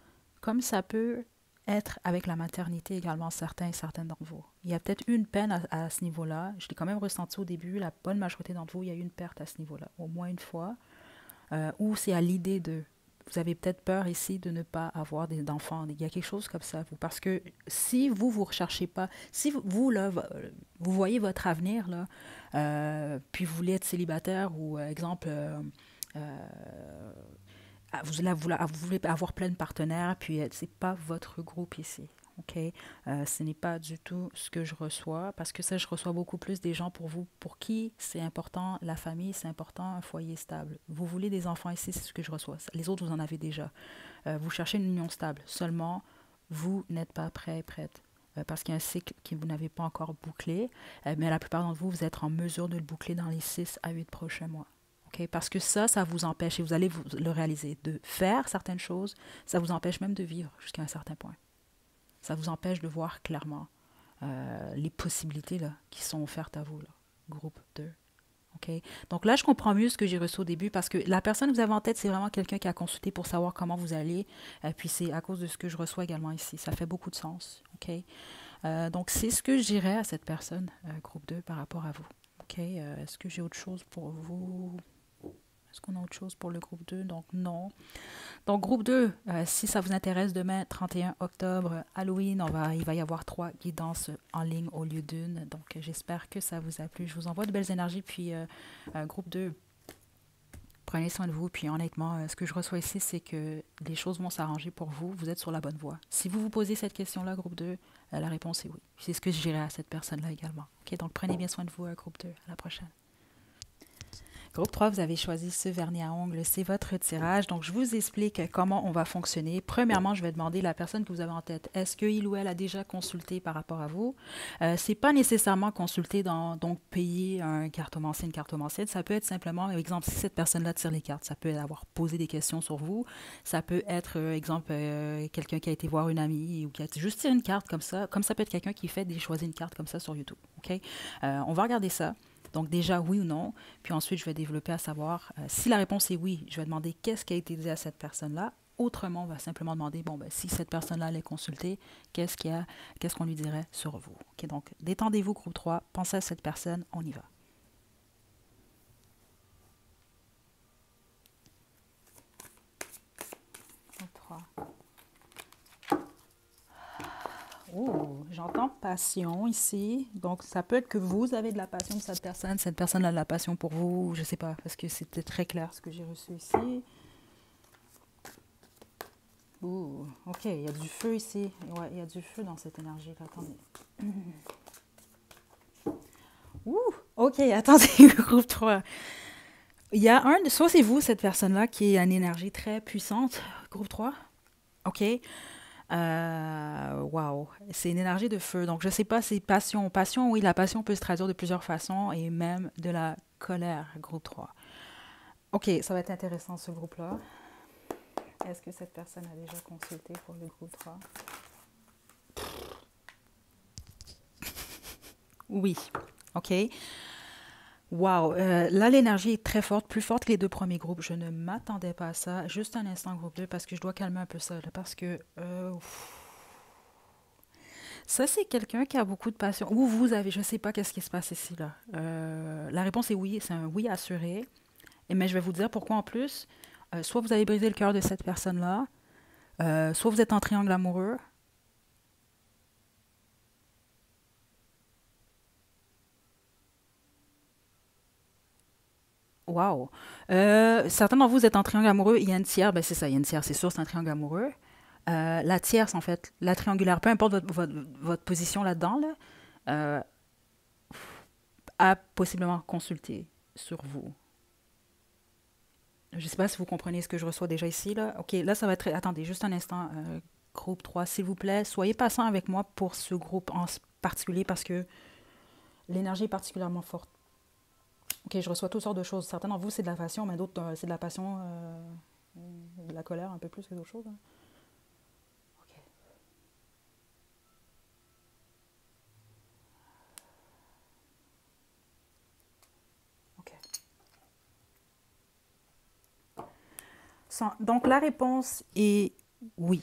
S1: comme ça peut être avec la maternité également, certaines d'entre vous. Il y a peut-être eu une peine à ce niveau-là. Je l'ai quand même ressenti au début. La bonne majorité d'entre vous, il y a eu une perte à ce niveau-là, au moins une fois. Ou c'est à l'idée de... Vous avez peut-être peur ici de ne pas avoir d'enfants. Il y a quelque chose comme ça. Parce que si vous recherchez pas, si vous, là, vous voyez votre avenir, là, puis vous voulez être célibataire ou, exemple, vous voulez avoir plein de partenaires, puis c'est pas votre groupe ici. OK? Ce n'est pas du tout ce que je reçois, parce que ça, je reçois beaucoup plus des gens pour vous, pour qui c'est important, la famille, c'est important, un foyer stable. Vous voulez des enfants ici, c'est ce que je reçois. Les autres, vous en avez déjà. Vous cherchez une union stable. Seulement, vous n'êtes pas prêt et prête. Parce qu'il y a un cycle que vous n'avez pas encore bouclé, mais la plupart d'entre vous, vous êtes en mesure de le boucler dans les 6 à 8 prochains mois. Okay? Parce que ça vous empêche, et vous allez le réaliser, de faire certaines choses, ça vous empêche même de vivre jusqu'à un certain point. Ça vous empêche de voir clairement les possibilités là, qui sont offertes à vous, là. Groupe 2. Okay? Donc là, je comprends mieux ce que j'ai reçu au début parce que la personne que vous avez en tête, c'est vraiment quelqu'un qui a consulté pour savoir comment vous allez. Puis c'est à cause de ce que je reçois également ici. Ça fait beaucoup de sens. Okay? Donc c'est ce que je dirais à cette personne, groupe 2, par rapport à vous. Okay? Est-ce que j'ai autre chose pour vous? Est-ce qu'on a autre chose pour le groupe 2? Donc, non. Donc, groupe 2, si ça vous intéresse, demain, 31 octobre, Halloween, il va y avoir 3 guidances en ligne au lieu d'une. Donc, j'espère que ça vous a plu. Je vous envoie de belles énergies. Puis, groupe 2, prenez soin de vous. Puis, honnêtement, ce que je reçois ici, c'est que les choses vont s'arranger pour vous. Vous êtes sur la bonne voie. Si vous vous posez cette question-là, groupe 2, la réponse est oui. C'est ce que je dirais à cette personne-là également. OK, donc, prenez bien soin de vous, groupe 2. À la prochaine. Groupe 3, vous avez choisi ce vernis à ongles, c'est votre tirage. Donc, je vous explique comment on va fonctionner. Premièrement, je vais demander à la personne que vous avez en tête, est-ce qu'il ou elle a déjà consulté par rapport à vous? C'est pas nécessairement consulter donc payer un cartomancien, une cartomancienne. Ça peut être simplement, exemple, si cette personne-là tire les cartes, ça peut avoir posé des questions sur vous. Ça peut être, exemple, quelqu'un qui a été voir une amie ou qui a juste tiré une carte comme ça. Comme ça peut être quelqu'un qui fait choisir une carte comme ça sur YouTube. OK? On va regarder ça. Donc déjà, oui ou non. Puis ensuite, je vais développer à savoir, si la réponse est oui, je vais demander qu'est-ce qui a été dit à cette personne-là. Autrement, on va simplement demander, bon, ben, si cette personne-là allait consulter, qu'est-ce qu'on lui dirait sur vous. Okay, donc, détendez-vous, groupe 3, pensez à cette personne, on y va. Groupe 3. Oh, j'entends passion ici. Donc, ça peut être que vous avez de la passion pour cette personne a de la passion pour vous, je ne sais pas, parce que c'était très clair ce que j'ai reçu ici. Ouh, ok, il y a du feu ici. Ouais, il y a du feu dans cette énergie. Attendez. Ouh, ok, attendez, groupe 3. Il y a soit c'est vous, cette personne-là, qui a une énergie très puissante, groupe 3. Ok. Wow, c'est une énergie de feu. Donc, je sais pas, c'est passion. Passion, oui, la passion peut se traduire de plusieurs façons et même de la colère, groupe 3. Ok, ça va être intéressant ce groupe-là. Est-ce que cette personne a déjà consulté pour le groupe 3? Oui. OK. Wow. Là, l'énergie est très forte, plus forte que les deux premiers groupes. Je ne m'attendais pas à ça. Juste un instant, groupe 2, parce que je dois calmer un peu ça. Là, parce que ça, c'est quelqu'un qui a beaucoup de passion. Ou vous avez, je ne sais pas qu'est-ce qui se passe ici. Là. La réponse est oui. C'est un oui assuré. Mais je vais vous dire pourquoi en plus. Soit vous avez brisé le cœur de cette personne-là, Soit vous êtes en triangle amoureux. Wow. Certains d'entre vous êtes en triangle amoureux. Il y a une tiers, ben c'est ça, il y a une tiers, c'est sûr, c'est un triangle amoureux. La tierce, en fait, la triangulaire, peu importe votre position là-dedans, là, euh, a possiblement consulté sur vous. Je ne sais pas si vous comprenez ce que je reçois déjà ici. Là. OK, là, ça va être... Attendez, juste un instant. Groupe 3, s'il vous plaît, soyez patient avec moi pour ce groupe en particulier parce que l'énergie est particulièrement forte. OK, je reçois toutes sortes de choses. Certains d'entre vous, c'est de la passion, mais d'autres, c'est de la passion, de la colère un peu plus que d'autres choses. Hein. OK, OK. Donc, la réponse est oui.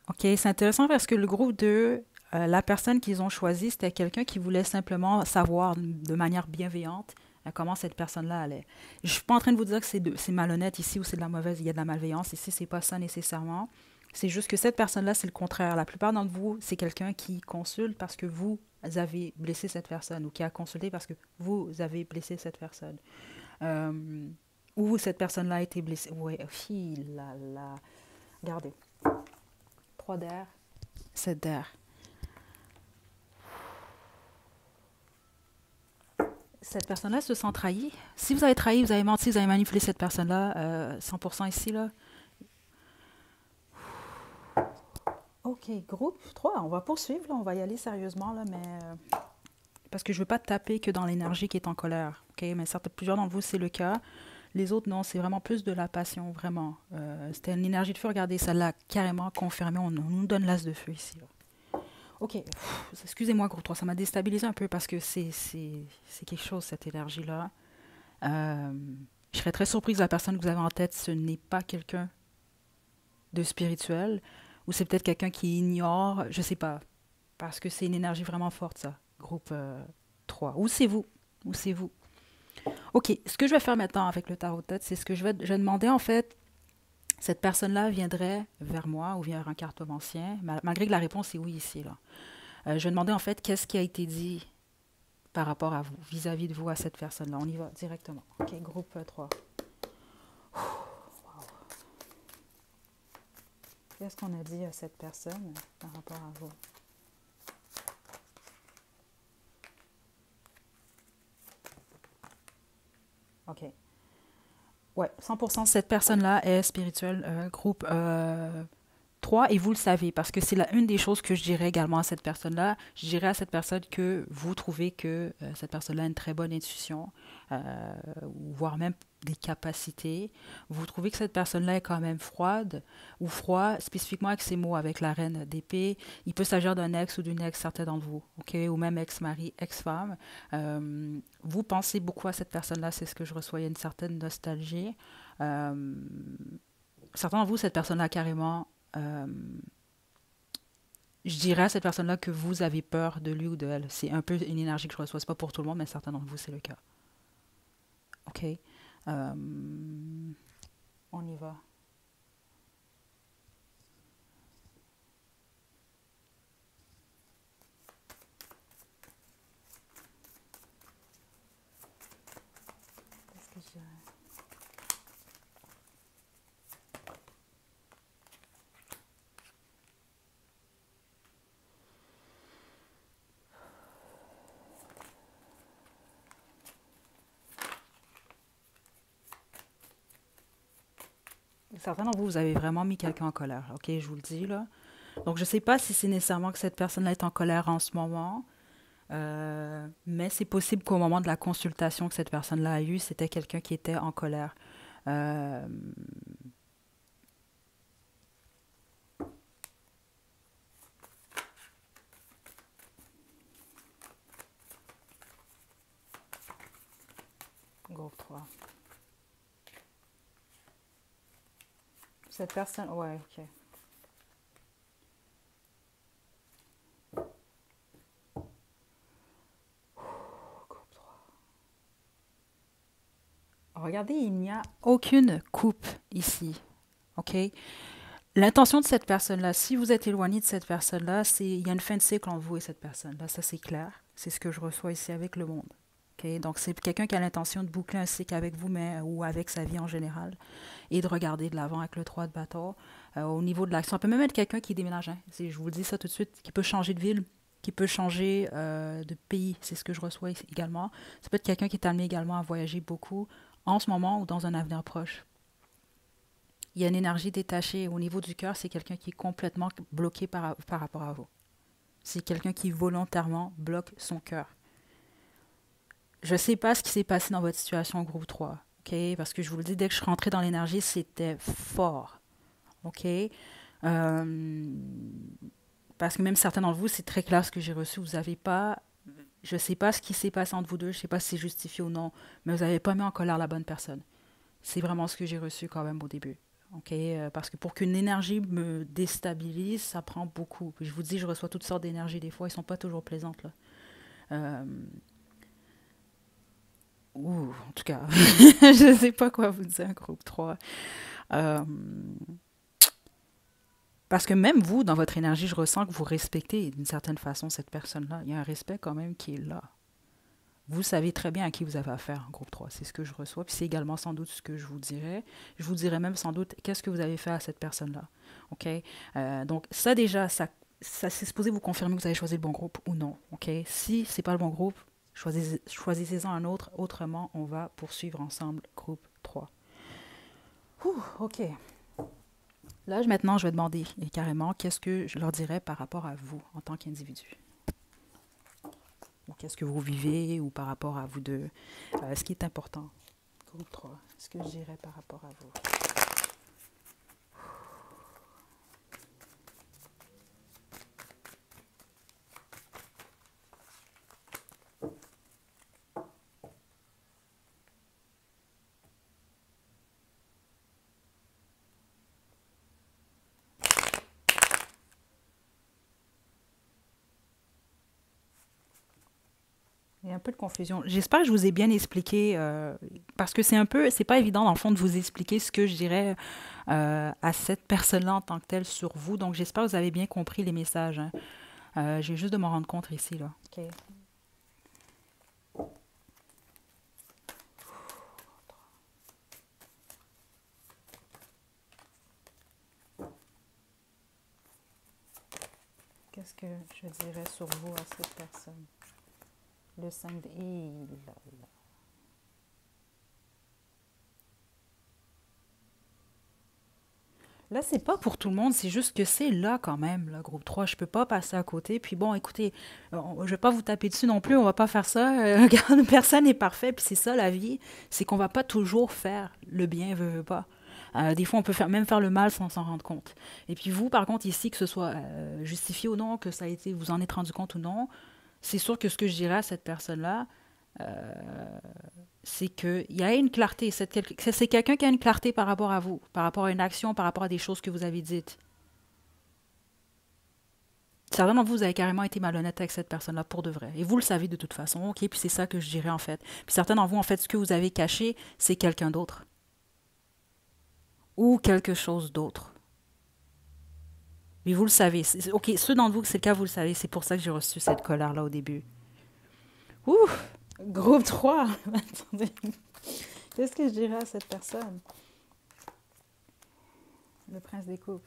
S1: OK, c'est intéressant parce que le groupe 2, la personne qu'ils ont choisie, c'était quelqu'un qui voulait simplement savoir de manière bienveillante comment cette personne-là allait. Je ne suis pas en train de vous dire que c'est malhonnête ici ou c'est de la mauvaise, il y a de la malveillance ici, c'est pas ça nécessairement. C'est juste que cette personne-là, c'est le contraire. La plupart d'entre vous, c'est quelqu'un qui consulte parce que vous avez blessé cette personne ou qui a consulté parce que vous avez blessé cette personne. Euh, ou cette personne-là a été blessée. Oui, là, là. Regardez. 3 d'air, 7 d'air. Cette personne-là se sent trahie. Si vous avez trahi, vous avez menti, vous avez manipulé cette personne-là, 100% ici, là. OK, groupe 3, on va poursuivre, là, on va y aller sérieusement, là, mais... parce que je ne veux pas taper que dans l'énergie qui est en colère, OK? Mais certes, plusieurs d'entre vous, c'est le cas. Les autres, non, c'est vraiment plus de la passion, vraiment. C'était une énergie de feu, regardez, ça l'a carrément confirmé, on nous donne l'as de feu ici, là. OK, excusez-moi, groupe 3, ça m'a déstabilisé un peu parce que c'est quelque chose, cette énergie-là. Euh, je serais très surprise de la personne que vous avez en tête, ce n'est pas quelqu'un de spirituel, ou c'est peut-être quelqu'un qui ignore, je sais pas, parce que c'est une énergie vraiment forte, ça, groupe 3. Ou c'est vous, ou c'est vous. OK, ce que je vais faire maintenant avec le tarot de tête, c'est ce que je vais demander, en fait, cette personne-là viendrait vers moi ou vers un cartomancien, malgré que la réponse est oui ici, là. Je vais demander, en fait, qu'est-ce qui a été dit par rapport à vous, vis-à-vis de vous, à cette personne-là. On y va directement. OK, groupe 3. Qu'est-ce qu'on a dit à cette personne par rapport à vous? OK. Ouais, 100% cette personne-là est spirituelle, groupe 3, et vous le savez, parce que c'est une des choses que je dirais également à cette personne-là. Je dirais à cette personne que vous trouvez que cette personne-là a une très bonne intuition, voire même des capacités. Vous trouvez que cette personne-là est quand même froide, ou froid, spécifiquement avec ces mots, avec la reine d'épée. Il peut s'agir d'un ex ou d'une ex, certains d'entre vous, ok, ou même ex-mari, ex-femme. Vous pensez beaucoup à cette personne-là, c'est ce que je reçois, il y a une certaine nostalgie. Euh, Certains d'entre vous, cette personne-là, carrément, euh, je dirais à cette personne-là que vous avez peur de lui ou de elle. C'est un peu une énergie que je reçois. C'est pas pour tout le monde, mais certains d'entre vous, c'est le cas. OK? On y va. Qu'est-ce que je dirais? Certains d'entre vous, vous avez vraiment mis quelqu'un en colère. OK? Je vous le dis, là. Donc, je ne sais pas si c'est nécessairement que cette personne-là est en colère en ce moment, mais c'est possible qu'au moment de la consultation que cette personne-là a eue, c'était quelqu'un qui était en colère. Euh, Groupe 3. Cette personne, ouais, OK. Groupe 3. Regardez, il n'y a aucune coupe ici. OK? L'intention de cette personne-là, si vous êtes éloigné de cette personne-là, il y a une fin de cycle entre vous et cette personne-là. Ça, c'est clair. C'est ce que je reçois ici avec le monde. OK? Donc, c'est quelqu'un qui a l'intention de boucler un cycle avec vous, mais, ou avec sa vie en général, et de regarder de l'avant avec le 3 de bâton. Au niveau de l'action, ça peut même être quelqu'un qui déménage. Hein. Je vous le dis ça tout de suite, qui peut changer de ville, qui peut changer de pays. C'est ce que je reçois également. Ça peut être quelqu'un qui est amené également à voyager beaucoup en ce moment ou dans un avenir proche. Il y a une énergie détachée au niveau du cœur, c'est quelqu'un qui est complètement bloqué par rapport à vous. C'est quelqu'un qui volontairement bloque son cœur. Je ne sais pas ce qui s'est passé dans votre situation au groupe 3, OK? Parce que je vous le dis, dès que je suis rentrée dans l'énergie, c'était fort, OK? Parce que même certains d'entre vous, c'est très clair ce que j'ai reçu, vous n'avez pas... Je ne sais pas ce qui s'est passé entre vous deux, je ne sais pas si c'est justifié ou non, mais vous n'avez pas mis en colère la bonne personne. C'est vraiment ce que j'ai reçu quand même au début. Okay? Parce que pour qu'une énergie me déstabilise, ça prend beaucoup. Puis je vous dis, je reçois toutes sortes d'énergies des fois, elles ne sont pas toujours plaisantes. Là. Euh, en tout cas, je ne sais pas quoi vous dire, groupe 3. Euh, parce que même vous, dans votre énergie, je ressens que vous respectez d'une certaine façon cette personne-là. Il y a un respect quand même qui est là. Vous savez très bien à qui vous avez affaire en groupe 3. C'est ce que je reçois. Puis c'est également sans doute ce que je vous dirais. Je vous dirais même sans doute qu'est-ce que vous avez fait à cette personne-là. OK? Donc ça déjà, ça c'est supposé vous confirmer que vous avez choisi le bon groupe ou non. OK? Si c'est pas le bon groupe, choisissez-en un autre. Autrement, on va poursuivre ensemble groupe 3. OK. Là, maintenant, je vais demander carrément qu'est-ce que je leur dirais par rapport à vous en tant qu'individu. Ou qu'est-ce que vous vivez ou par rapport à vous deux. Ce qui est important. Groupe 3. Ce que je dirais par rapport à vous. Il y a un peu de confusion. J'espère que je vous ai bien expliqué, parce que c'est pas évident dans le fond de vous expliquer ce que je dirais à cette personne-là en tant que telle sur vous. Donc j'espère que vous avez bien compris les messages. Hein. J'ai juste de m'en rendre compte ici, là. OK. Qu'est-ce que je dirais sur vous à cette personne? Le 5 de... Là, c'est pas pour tout le monde, c'est juste que c'est là quand même, là, groupe 3. Je peux pas passer à côté. Puis bon, écoutez, je vais pas vous taper dessus non plus, on va pas faire ça. Regarde, personne n'est parfait, puis c'est ça la vie. C'est qu'on va pas toujours faire le bien, veut pas. Des fois, on peut même faire le mal sans s'en rendre compte. Et puis vous, par contre, ici, que ce soit justifié ou non, que ça a été, vous en êtes rendu compte ou non, c'est sûr que ce que je dirais à cette personne-là, c'est qu'il y a une clarté. C'est quelqu'un qui a une clarté par rapport à vous, par rapport à une action, par rapport à des choses que vous avez dites. Certains d'entre vous, vous avez carrément été malhonnête avec cette personne-là pour de vrai. Et vous le savez de toute façon, ok? Puis c'est ça que je dirais en fait. Puis certains d'entre vous, en fait, ce que vous avez caché, c'est quelqu'un d'autre. Ou quelque chose d'autre. Mais vous le savez. Ok, ceux d'entre vous que c'est le cas, vous le savez. C'est pour ça que j'ai reçu cette colère-là au début. Ouh! Groupe 3. Attendez. Qu'est-ce que je dirais à cette personne? Le prince des coupes.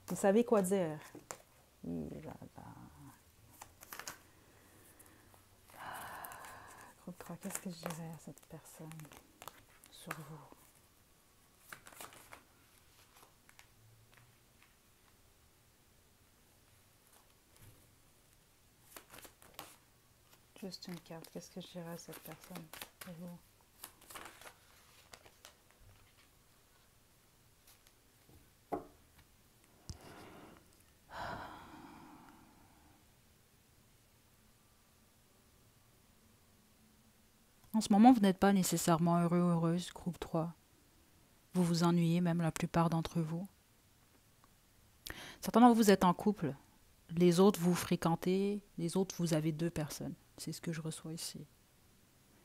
S1: Vous savez quoi dire. Groupe 3, qu'est-ce que je dirais à cette personne sur vous? Juste une carte. Qu'est-ce que je dirais à cette personne sur vous? En ce moment, vous n'êtes pas nécessairement heureux ou heureuse, groupe 3. Vous vous ennuyez, même la plupart d'entre vous. Certains d'entre vous êtes en couple. Les autres, vous fréquentez. Les autres, vous avez 2 personnes. C'est ce que je reçois ici.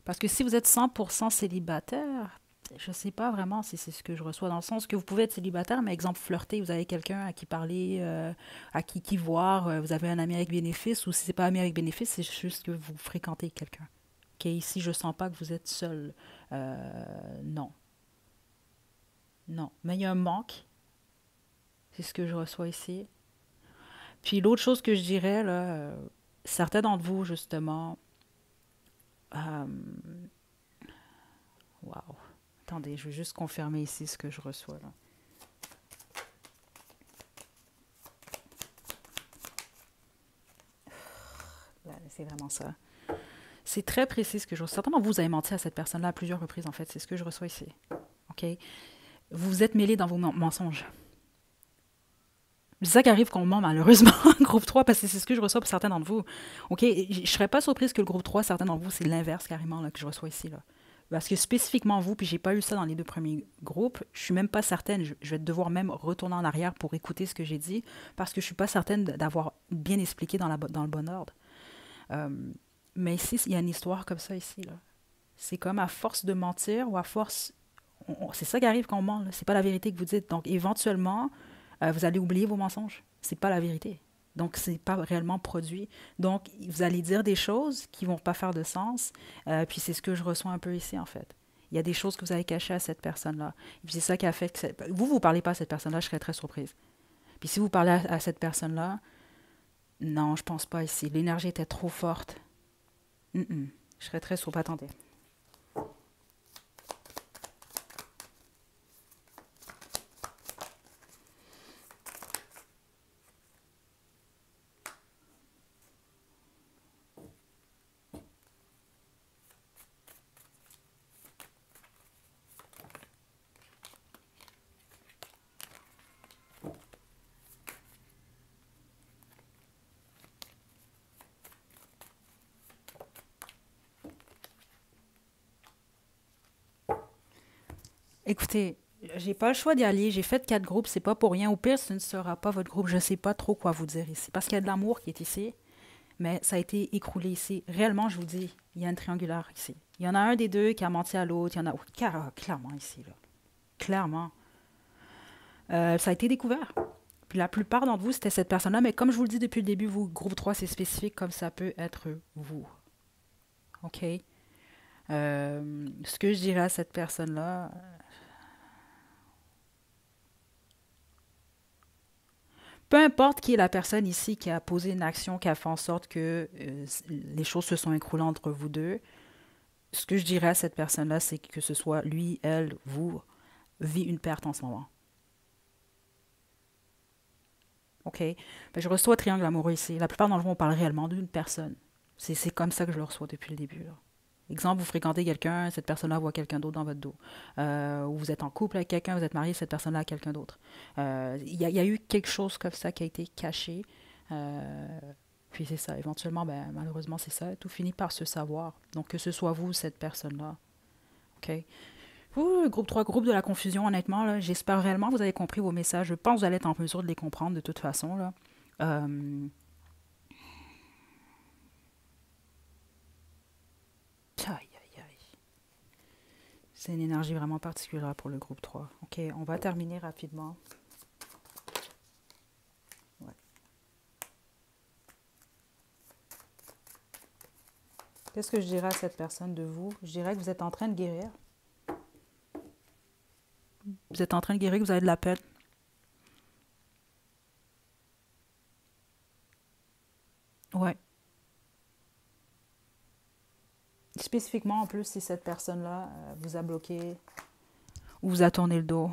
S1: Parce que si vous êtes 100% célibataire, je sais pas vraiment si c'est ce que je reçois, dans le sens que vous pouvez être célibataire, mais exemple flirter, vous avez quelqu'un à qui parler, à qui voir, vous avez un ami avec bénéfice, ou si c'est pas ami avec bénéfice, c'est juste que vous fréquentez quelqu'un. OK, ici, je sens pas que vous êtes seul. Non, non. Mais il y a un manque, c'est ce que je reçois ici. Puis l'autre chose que je dirais, là, certains d'entre vous, justement, euh, wow. Attendez, je vais juste confirmer ici ce que je reçois, là. Là, c'est vraiment ça. C'est très précis ce que je reçois. Certainement, vous avez menti à cette personne-là à plusieurs reprises, en fait. C'est ce que je reçois ici. OK? Vous vous êtes mêlé dans vos mensonges. C'est ça qui arrive quand on ment, malheureusement, groupe 3, parce que c'est ce que je reçois pour certains d'entre vous. OK? Je ne serais pas surprise que le groupe 3, certains d'entre vous, c'est l'inverse carrément là, que je reçois ici. Là. Parce que spécifiquement vous, puis j'ai pas eu ça dans les deux premiers groupes, je suis même pas certaine, je vais devoir même retourner en arrière pour écouter ce que j'ai dit, parce que je suis pas certaine d'avoir bien expliqué dans le bon ordre. Euh, mais ici, il y a une histoire comme ça ici. Là. C'est comme à force de mentir ou à force... c'est ça qui arrive quand on ment. C'est pas la vérité que vous dites. Donc, éventuellement, vous allez oublier vos mensonges. C'est pas la vérité. Donc, c'est pas réellement produit. Donc, vous allez dire des choses qui vont pas faire de sens. Puis, c'est ce que je reçois un peu ici, en fait. Il y a des choses que vous avez cachées à cette personne-là. Et puis, c'est ça qui a fait que... vous parlez pas à cette personne-là, je serais très surprise. Puis, si vous parlez à cette personne-là, non, je pense pas ici. L'énergie était trop forte. Mm-mm. Je serais très surprise. Attendez. Écoutez, j'ai pas le choix d'y aller. J'ai fait 4 groupes, c'est pas pour rien. Au pire, ce ne sera pas votre groupe. Je sais pas trop quoi vous dire ici. Parce qu'il y a de l'amour qui est ici, mais ça a été écroulé ici. Réellement, je vous dis, il y a une triangulaire ici. Il y en a un des deux qui a menti à l'autre. Il y en a clairement ici, là. Clairement. Ça a été découvert. Puis la plupart d'entre vous, c'était cette personne-là. Mais comme je vous le dis depuis le début, vous, groupe 3, c'est spécifique comme ça peut être vous. OK? Ce que je dirais à cette personne-là, peu importe qui est la personne ici qui a posé une action qui a fait en sorte que les choses se sont écroulées entre vous deux, ce que je dirais à cette personne-là, c'est que ce soit lui, elle, vous, vit une perte en ce moment. OK? Ben, je reçois triangle amoureux ici. La plupart d'entre vous, on parle réellement d'une personne. C'est comme ça que je le reçois depuis le début. Là. Exemple, vous fréquentez quelqu'un, cette personne-là voit quelqu'un d'autre dans votre dos. Ou vous êtes en couple avec quelqu'un, vous êtes marié, cette personne-là a quelqu'un d'autre. Il y a eu quelque chose comme ça qui a été caché. Euh, puis c'est ça, éventuellement, ben, malheureusement, c'est ça. Tout finit par se savoir. Donc, que ce soit vous, cette personne-là. OK? Ouh, groupe 3, groupe de la confusion, honnêtement, là, j'espère réellement que vous avez compris vos messages. Je pense que vous allez être en mesure de les comprendre de toute façon. Là. Euh, aïe, aïe, aïe. C'est une énergie vraiment particulière pour le groupe 3. OK, on va terminer rapidement. Ouais. Qu'est-ce que je dirais à cette personne de vous? Je dirais que vous êtes en train de guérir. Vous êtes en train de guérir, que vous avez de la peine. Ouais. Spécifiquement, en plus, si cette personne-là vous a bloqué ou vous a tourné le dos.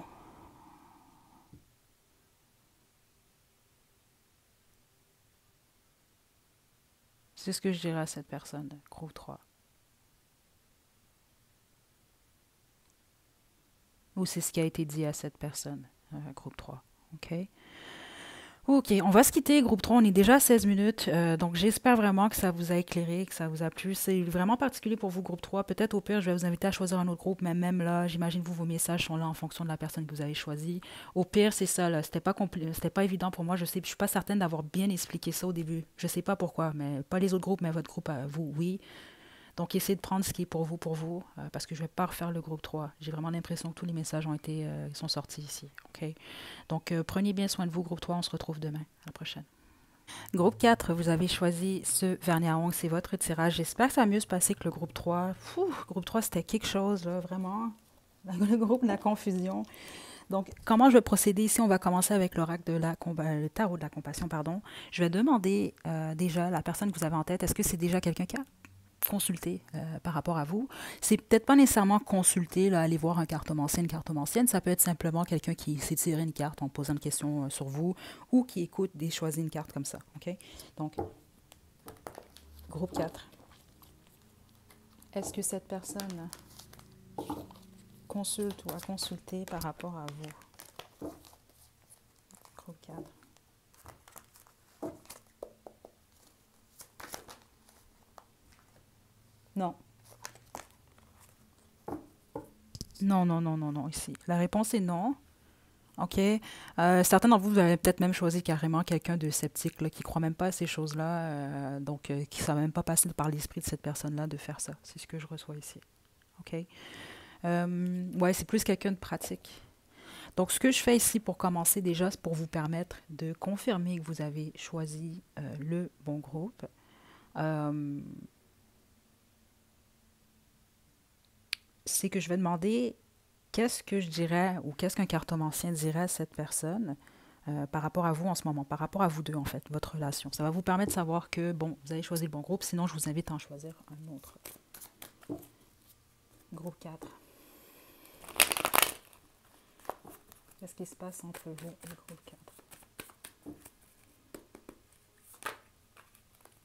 S1: C'est ce que je dirais à cette personne, groupe 3. Ou c'est ce qui a été dit à cette personne, groupe 3. OK? Ok, on va se quitter, groupe 3. On est déjà à 16 minutes. Donc, j'espère vraiment que ça vous a éclairé, que ça vous a plu. C'est vraiment particulier pour vous, groupe 3. Peut-être au pire, je vais vous inviter à choisir un autre groupe, mais même là, j'imagine vous, vos messages sont là en fonction de la personne que vous avez choisie. Au pire, c'est ça, là. C'était pas évident pour moi. Je suis pas certaine d'avoir bien expliqué ça au début. Je sais pas pourquoi, mais pas les autres groupes, mais votre groupe, vous, oui. Donc, essayez de prendre ce qui est pour vous, parce que je ne vais pas refaire le groupe 3. J'ai vraiment l'impression que tous les messages sont sortis ici. OK? Donc, prenez bien soin de vous, groupe 3. On se retrouve demain. À la prochaine. Groupe 4, vous avez choisi ce vernis à ongles. C'est votre tirage. J'espère que ça va mieux se passer que le groupe 3. Groupe 3, c'était quelque chose, là, vraiment. Le groupe de la confusion. Donc, comment je vais procéder ici? On va commencer avec l'oracle le tarot de la compassion, pardon. Je vais demander déjà la personne que vous avez en tête, est-ce que c'est déjà quelqu'un qui a consulté par rapport à vous? C'est peut-être pas nécessairement consulter, là, aller voir un cartomancien, une cartomancienne. Ça peut être simplement quelqu'un qui s'est tiré une carte en posant une question sur vous ou qui écoute et choisit une carte comme ça. OK? Donc, groupe 4. Est-ce que cette personne consulte ou a consulté par rapport à vous? Groupe 4. Non. Non, non, non, non, non, ici. La réponse est non. OK. Certains d'entre vous, vous avez peut-être même choisi carrément quelqu'un de sceptique, là, qui ne croit même pas à ces choses-là, qui ne savent même pas passer par l'esprit de cette personne-là de faire ça. C'est ce que je reçois ici. OK. Ouais, c'est plus quelqu'un de pratique. Donc, ce que je fais ici pour commencer déjà, c'est pour vous permettre de confirmer que vous avez choisi le bon groupe. C'est que je vais demander qu'est-ce que je dirais ou qu'est-ce qu'un cartomancien dirait à cette personne par rapport à vous en ce moment, par rapport à vous deux en fait, votre relation. Ça va vous permettre de savoir que, bon, vous avez choisi le bon groupe, sinon je vous invite à en choisir un autre. Groupe 4. Qu'est-ce qui se passe entre vous et le groupe 4?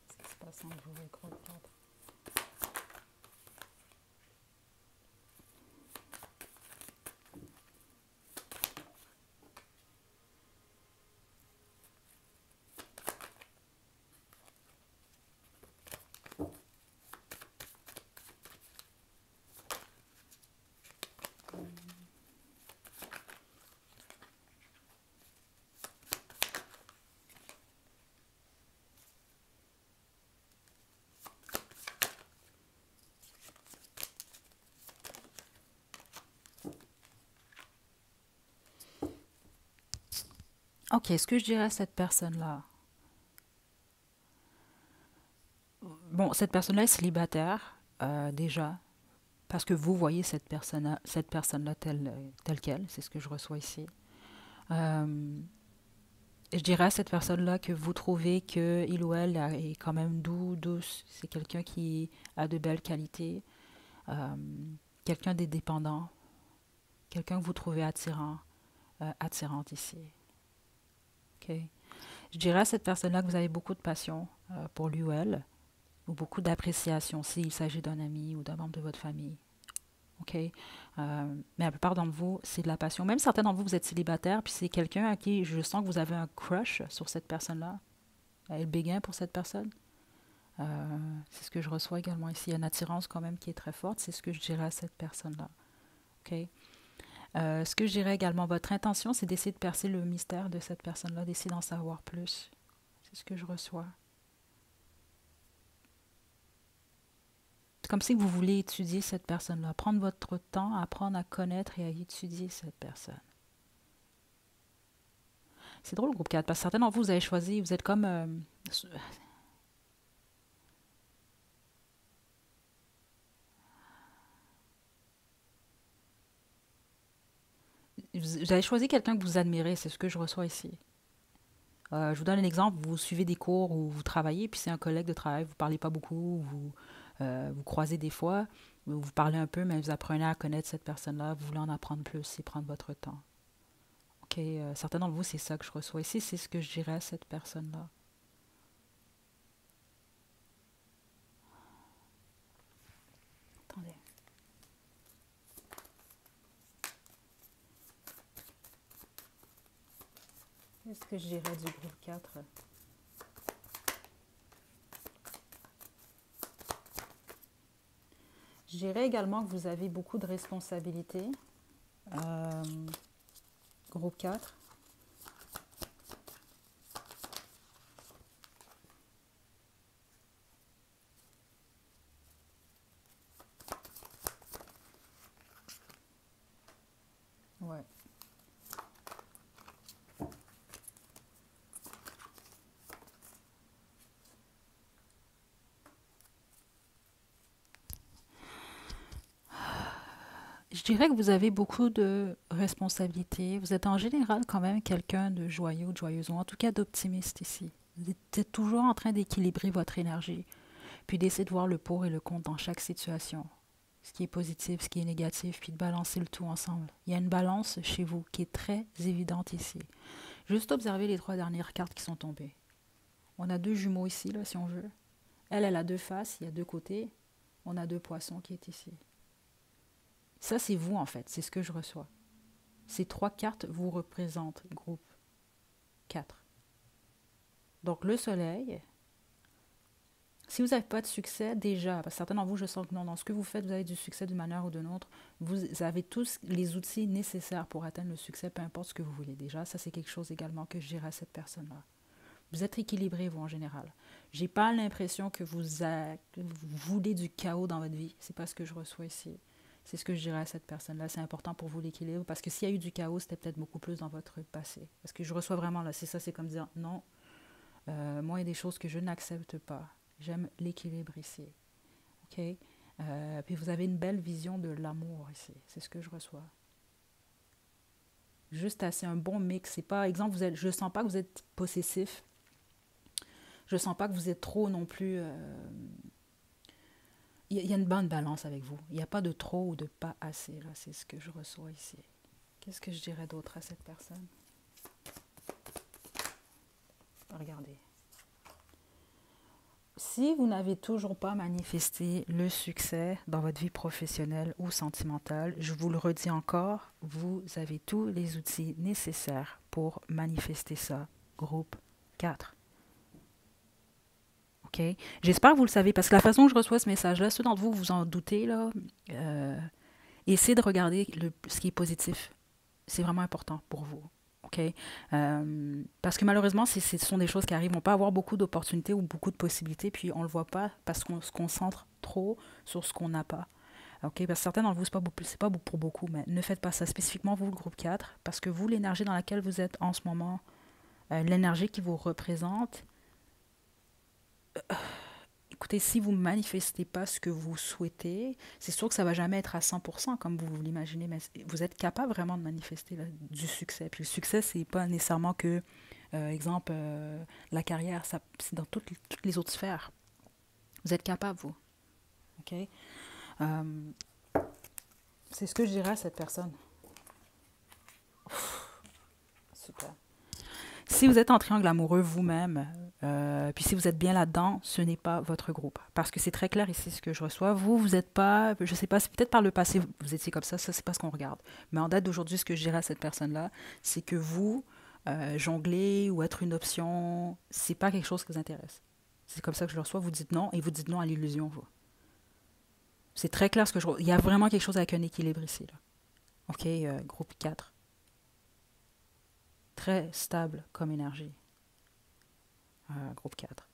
S1: Qu'est-ce qui se passe entre vous et le groupe 4? Ok, ce que je dirais à cette personne-là, bon, cette personne-là est célibataire, déjà, parce que vous voyez cette personne-là telle qu'elle, c'est ce que je reçois ici. Euh, je dirais à cette personne-là que vous trouvez qu'il ou elle est quand même douce, c'est quelqu'un qui a de belles qualités, euh, quelqu'un d'indépendant, quelqu'un que vous trouvez attirante ici. Ok. Je dirais à cette personne-là que vous avez beaucoup de passion pour lui ou elle, ou beaucoup d'appréciation s'il s'agit d'un ami ou d'un membre de votre famille. OK? Mais la plupart d'entre vous, c'est de la passion. Même certains d'entre vous, vous êtes célibataire, puis c'est quelqu'un à qui je sens que vous avez un crush sur cette personne-là. Elle béguin pour cette personne. C'est ce que je reçois également ici. Il y a une attirance quand même qui est très forte. C'est ce que je dirais à cette personne-là. OK? Ce que je dirais également, votre intention, c'est d'essayer de percer le mystère de cette personne-là, d'essayer d'en savoir plus. C'est ce que je reçois. C'est comme si vous voulez étudier cette personne-là, prendre votre temps, apprendre à connaître et à étudier cette personne. C'est drôle, le groupe 4, parce que certains d'entre vous, vous avez choisi, vous êtes comme... vous avez choisi quelqu'un que vous admirez, c'est ce que je reçois ici. Je vous donne un exemple, vous suivez des cours ou vous travaillez, puis c'est un collègue de travail, vous ne parlez pas beaucoup, vous croisez des fois, vous parlez un peu, mais vous apprenez à connaître cette personne-là, vous voulez en apprendre plus et prendre votre temps. OK, certains d'entre vous, c'est ça que je reçois ici, c'est ce que je dirais à cette personne-là. Attendez. Qu'est-ce que je dirais du groupe 4? Je dirais également que vous avez beaucoup de responsabilités. Euh, groupe 4. Ouais. Je dirais que vous avez beaucoup de responsabilités. Vous êtes en général quand même quelqu'un de joyeux ou de joyeuse, ou en tout cas d'optimiste ici. Vous êtes toujours en train d'équilibrer votre énergie, puis d'essayer de voir le pour et le contre dans chaque situation. Ce qui est positif, ce qui est négatif, puis de balancer le tout ensemble. Il y a une balance chez vous qui est très évidente ici. Juste observer les trois dernières cartes qui sont tombées. On a deux jumeaux ici, là, si on veut. Elle a deux faces, il y a deux côtés. On a deux poissons qui est ici. Ça, c'est vous, en fait. C'est ce que je reçois. Ces trois cartes vous représentent, groupe 4. Donc, le soleil, si vous n'avez pas de succès, déjà, parce que certains d'entre vous, je sens que non, dans ce que vous faites, vous avez du succès d'une manière ou d'une autre, vous avez tous les outils nécessaires pour atteindre le succès, peu importe ce que vous voulez déjà. Ça, c'est quelque chose également que je dirais à cette personne-là. Vous êtes équilibré, vous, en général. J'ai pas l'impression que vous voulez du chaos dans votre vie. C'est pas ce que je reçois ici. C'est ce que je dirais à cette personne-là. C'est important pour vous l'équilibre, parce que s'il y a eu du chaos, c'était peut-être beaucoup plus dans votre passé. Parce que je reçois vraiment, là, c'est ça, c'est comme dire, non, moi, il y a des choses que je n'accepte pas. J'aime l'équilibre ici. OK? Puis vous avez une belle vision de l'amour ici. C'est ce que je reçois. Juste assez un bon mix. C'est pas, exemple, je sens pas que vous êtes possessif. Je sens pas que vous êtes trop non plus. Il y a une bonne balance avec vous. Il n'y a pas de trop ou de pas assez. Là, c'est ce que je reçois ici. Qu'est-ce que je dirais d'autre à cette personne? Regardez. Si vous n'avez toujours pas manifesté le succès dans votre vie professionnelle ou sentimentale, je vous le redis encore, vous avez tous les outils nécessaires pour manifester ça. Groupe 4. OK? J'espère que vous le savez, parce que la façon que je reçois ce message-là, ceux d'entre vous, vous en doutez, là, essayez de regarder ce qui est positif. C'est vraiment important pour vous. OK? Parce que malheureusement, ce sont des choses qui arrivent. On peut avoir beaucoup d'opportunités ou beaucoup de possibilités, puis on ne le voit pas parce qu'on se concentre trop sur ce qu'on n'a pas. OK? Parce que certains d'entre vous, c'est pas pour beaucoup, mais ne faites pas ça. Spécifiquement, vous, le groupe 4, parce que vous, l'énergie dans laquelle vous êtes en ce moment, l'énergie qui vous représente, écoutez, si vous ne manifestez pas ce que vous souhaitez, c'est sûr que ça ne va jamais être à 100% comme vous l'imaginez, mais vous êtes capable vraiment de manifester là, du succès. Puis le succès, c'est pas nécessairement que, exemple, la carrière, c'est dans toutes les autres sphères. Vous êtes capable, vous. OK? Euh, c'est ce que je dirais à cette personne. Super. Si vous êtes en triangle amoureux vous-même, puis si vous êtes bien là-dedans, ce n'est pas votre groupe. Parce que c'est très clair ici ce que je reçois. Vous n'êtes pas, je ne sais pas, c'est peut-être par le passé, vous étiez comme ça c'est pas ce qu'on regarde. Mais en date d'aujourd'hui, ce que je dirais à cette personne-là, c'est que vous, jongler ou être une option, c'est pas quelque chose qui vous intéresse. C'est comme ça que je le reçois, vous dites non, et vous dites non à l'illusion, vous. C'est très clair ce que je reçois. Il y a vraiment quelque chose avec un équilibre ici, là. OK, groupe 4. Très stable comme énergie. Groupe 4.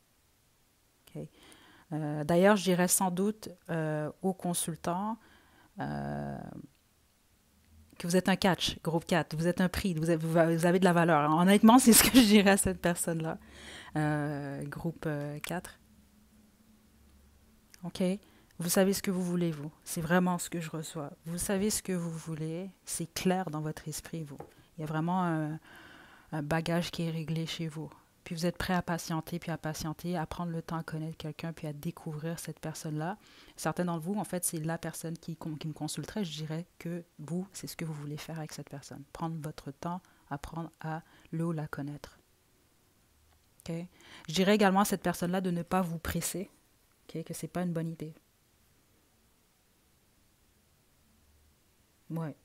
S1: Okay. D'ailleurs, je dirais sans doute aux consultants que vous êtes un catch, groupe 4. Vous êtes un prix, vous avez de la valeur. Honnêtement, c'est ce que je dirais à cette personne-là. Groupe 4. OK? Vous savez ce que vous voulez, vous. C'est vraiment ce que je reçois. Vous savez ce que vous voulez. C'est clair dans votre esprit, vous. Il y a vraiment un bagage qui est réglé chez vous. Puis vous êtes prêt à patienter, à prendre le temps à connaître quelqu'un, puis à découvrir cette personne-là. Certains d'entre vous, en fait, c'est la personne qui me consulterait. Je dirais que vous, c'est ce que vous voulez faire avec cette personne. Prendre votre temps, apprendre à le ou la connaître. Okay? Je dirais également à cette personne-là de ne pas vous presser, okay? Que ce n'est pas une bonne idée. Ouais.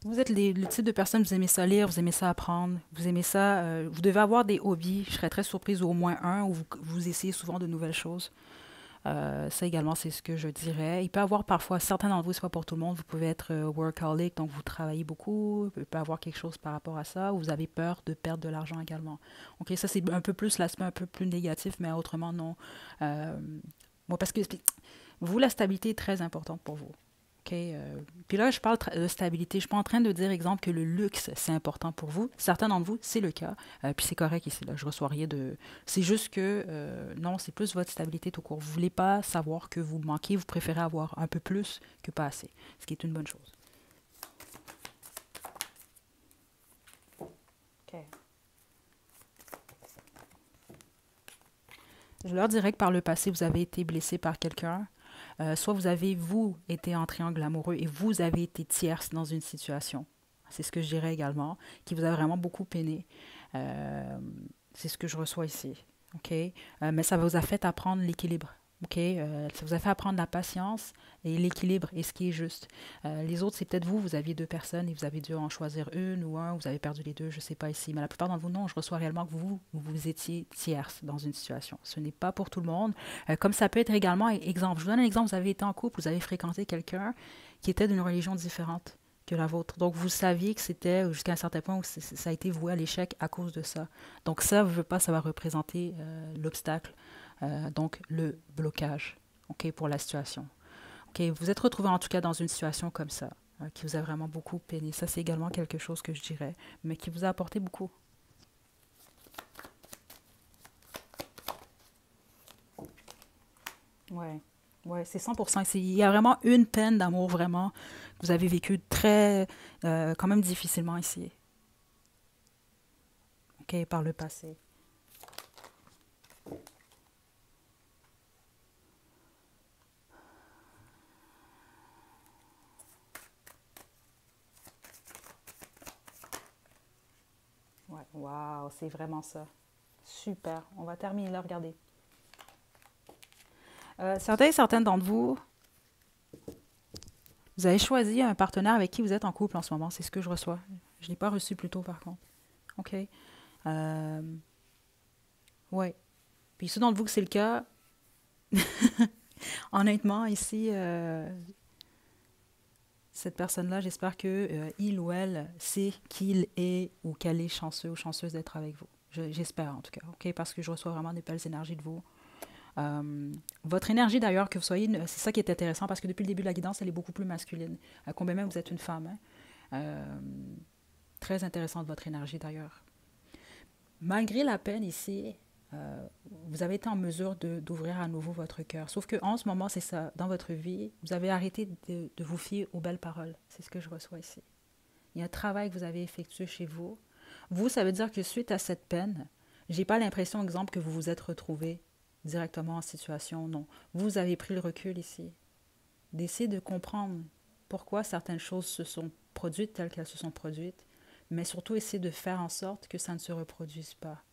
S1: Vous êtes le type de personne, vous aimez ça lire, vous aimez ça apprendre, vous aimez ça, vous devez avoir des hobbies, je serais très surprise, ou au moins un, où vous essayez souvent de nouvelles choses. Ça également, c'est ce que je dirais. Il peut y avoir parfois, certains d'entre vous, c'est pas pour tout le monde, vous pouvez être workaholic, donc vous travaillez beaucoup. Il peut y avoir quelque chose par rapport à ça, ou vous avez peur de perdre de l'argent également. OK, ça, c'est un peu plus l'aspect un peu plus négatif, mais autrement, non. Euh, Moi, parce que vous, la stabilité est très importante pour vous. OK? Puis là, je parle de stabilité. Je suis pas en train de dire, exemple, que le luxe, c'est important pour vous. Certains d'entre vous, c'est le cas. Puis c'est correct ici. Là, je reçois rien de... C'est juste que, non, c'est plus votre stabilité tout court. Vous voulez pas savoir que vous manquez. Vous préférez avoir un peu plus que pas assez. Ce qui est une bonne chose. OK. Je leur dirais que par le passé, vous avez été blessé par quelqu'un. Soit vous avez, vous, été en triangle amoureux et vous avez été tierce dans une situation. C'est ce que je dirais également, qui vous a vraiment beaucoup peiné. Euh, c'est ce que je reçois ici. OK? Mais ça vous a fait apprendre l'équilibre. OK? Ça vous a fait apprendre la patience et l'équilibre et ce qui est juste. Les autres, c'est peut-être vous, vous aviez deux personnes et vous avez dû en choisir une ou un, vous avez perdu les deux, je ne sais pas ici. Mais la plupart d'entre vous, non, je reçois réellement que vous étiez tierce dans une situation. Ce n'est pas pour tout le monde. Comme ça peut être également, exemple, je vous donne un exemple, vous avez été en couple, vous avez fréquenté quelqu'un qui était d'une religion différente que la vôtre. Donc, vous saviez que c'était jusqu'à un certain point où ça a été voué à l'échec à cause de ça. Donc, ça, je veux pas, ça va représenter l'obstacle, donc le blocage, OK, pour la situation. OK, vous êtes retrouvé en tout cas dans une situation comme ça, qui vous a vraiment beaucoup peiné. Ça, c'est également quelque chose que je dirais, mais qui vous a apporté beaucoup. Ouais. Ouais, c'est 100%. Il y a vraiment une peine d'amour, vraiment, que vous avez vécu très, quand même difficilement ici, OK, par le passé. Ouais, waouh, c'est vraiment ça. Super. On va terminer là, regardez. Certains et certaines d'entre vous, vous avez choisi un partenaire avec qui vous êtes en couple en ce moment. C'est ce que je reçois. Je ne l'ai pas reçu plus tôt, par contre. OK? Euh, ouais. Puis ceux d'entre vous que c'est le cas, honnêtement, ici, cette personne-là, j'espère que il ou elle sait qu'il est ou qu'elle est chanceux ou chanceuse d'être avec vous. J'espère en tout cas, OK? Parce que je reçois vraiment des belles énergies de vous. Votre énergie d'ailleurs, que vous soyez, c'est ça qui est intéressant parce que depuis le début de la guidance, elle est beaucoup plus masculine. Combien même vous êtes une femme, hein? Euh, Très intéressante votre énergie d'ailleurs. Malgré la peine ici, euh, vous avez été en mesure d'ouvrir à nouveau votre cœur. Sauf que en ce moment, c'est ça, dans votre vie, vous avez arrêté de vous fier aux belles paroles. C'est ce que je reçois ici. Il y a un travail que vous avez effectué chez vous. Vous, ça veut dire que suite à cette peine, j'ai pas l'impression, exemple, que vous vous êtes retrouvé directement en situation. Non. Vous avez pris le recul ici, d'essayer de comprendre pourquoi certaines choses se sont produites telles qu'elles se sont produites, mais surtout essayer de faire en sorte que ça ne se reproduise pas.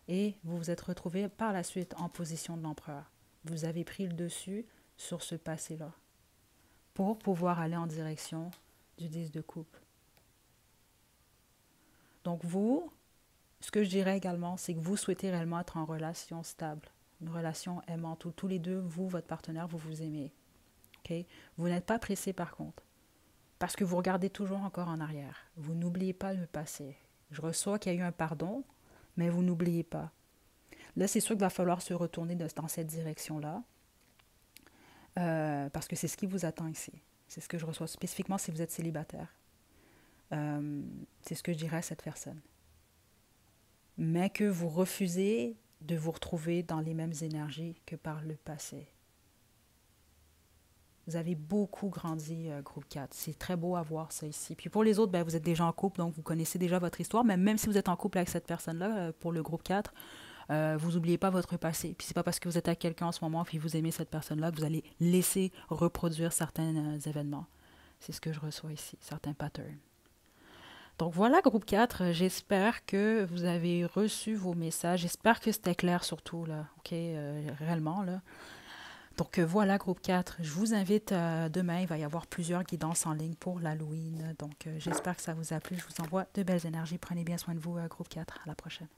S1: Et vous vous êtes retrouvé par la suite en position de l'empereur. Vous avez pris le dessus sur ce passé-là pour pouvoir aller en direction du 10 de coupe. Donc vous, ce que je dirais également, c'est que vous souhaitez réellement être en relation stable, une relation aimante où tous les deux, vous, votre partenaire, vous vous aimez. Okay? Vous n'êtes pas pressé par contre, parce que vous regardez toujours encore en arrière. Vous n'oubliez pas le passé. Je reçois qu'il y a eu un pardon, mais vous n'oubliez pas. Là, c'est sûr qu'il va falloir se retourner dans cette direction-là, parce que c'est ce qui vous attend ici. C'est ce que je reçois spécifiquement si vous êtes célibataire. C'est ce que je dirais à cette personne. Mais que vous refusez de vous retrouver dans les mêmes énergies que par le passé. Vous avez beaucoup grandi, groupe 4. C'est très beau à voir ça ici. Puis pour les autres, ben, vous êtes déjà en couple, donc vous connaissez déjà votre histoire. Mais même si vous êtes en couple avec cette personne-là, pour le groupe 4, vous n'oubliez pas votre passé. Puis c'est pas parce que vous êtes avec quelqu'un en ce moment puis vous aimez cette personne-là que vous allez laisser reproduire certains événements. C'est ce que je reçois ici, certains patterns. Donc voilà, groupe 4, j'espère que vous avez reçu vos messages. J'espère que c'était clair surtout, là, OK, réellement, là. Donc voilà, groupe 4, je vous invite demain, il va y avoir plusieurs guidances en ligne pour l'Halloween. Donc j'espère que ça vous a plu. Je vous envoie de belles énergies. Prenez bien soin de vous, groupe 4. À la prochaine.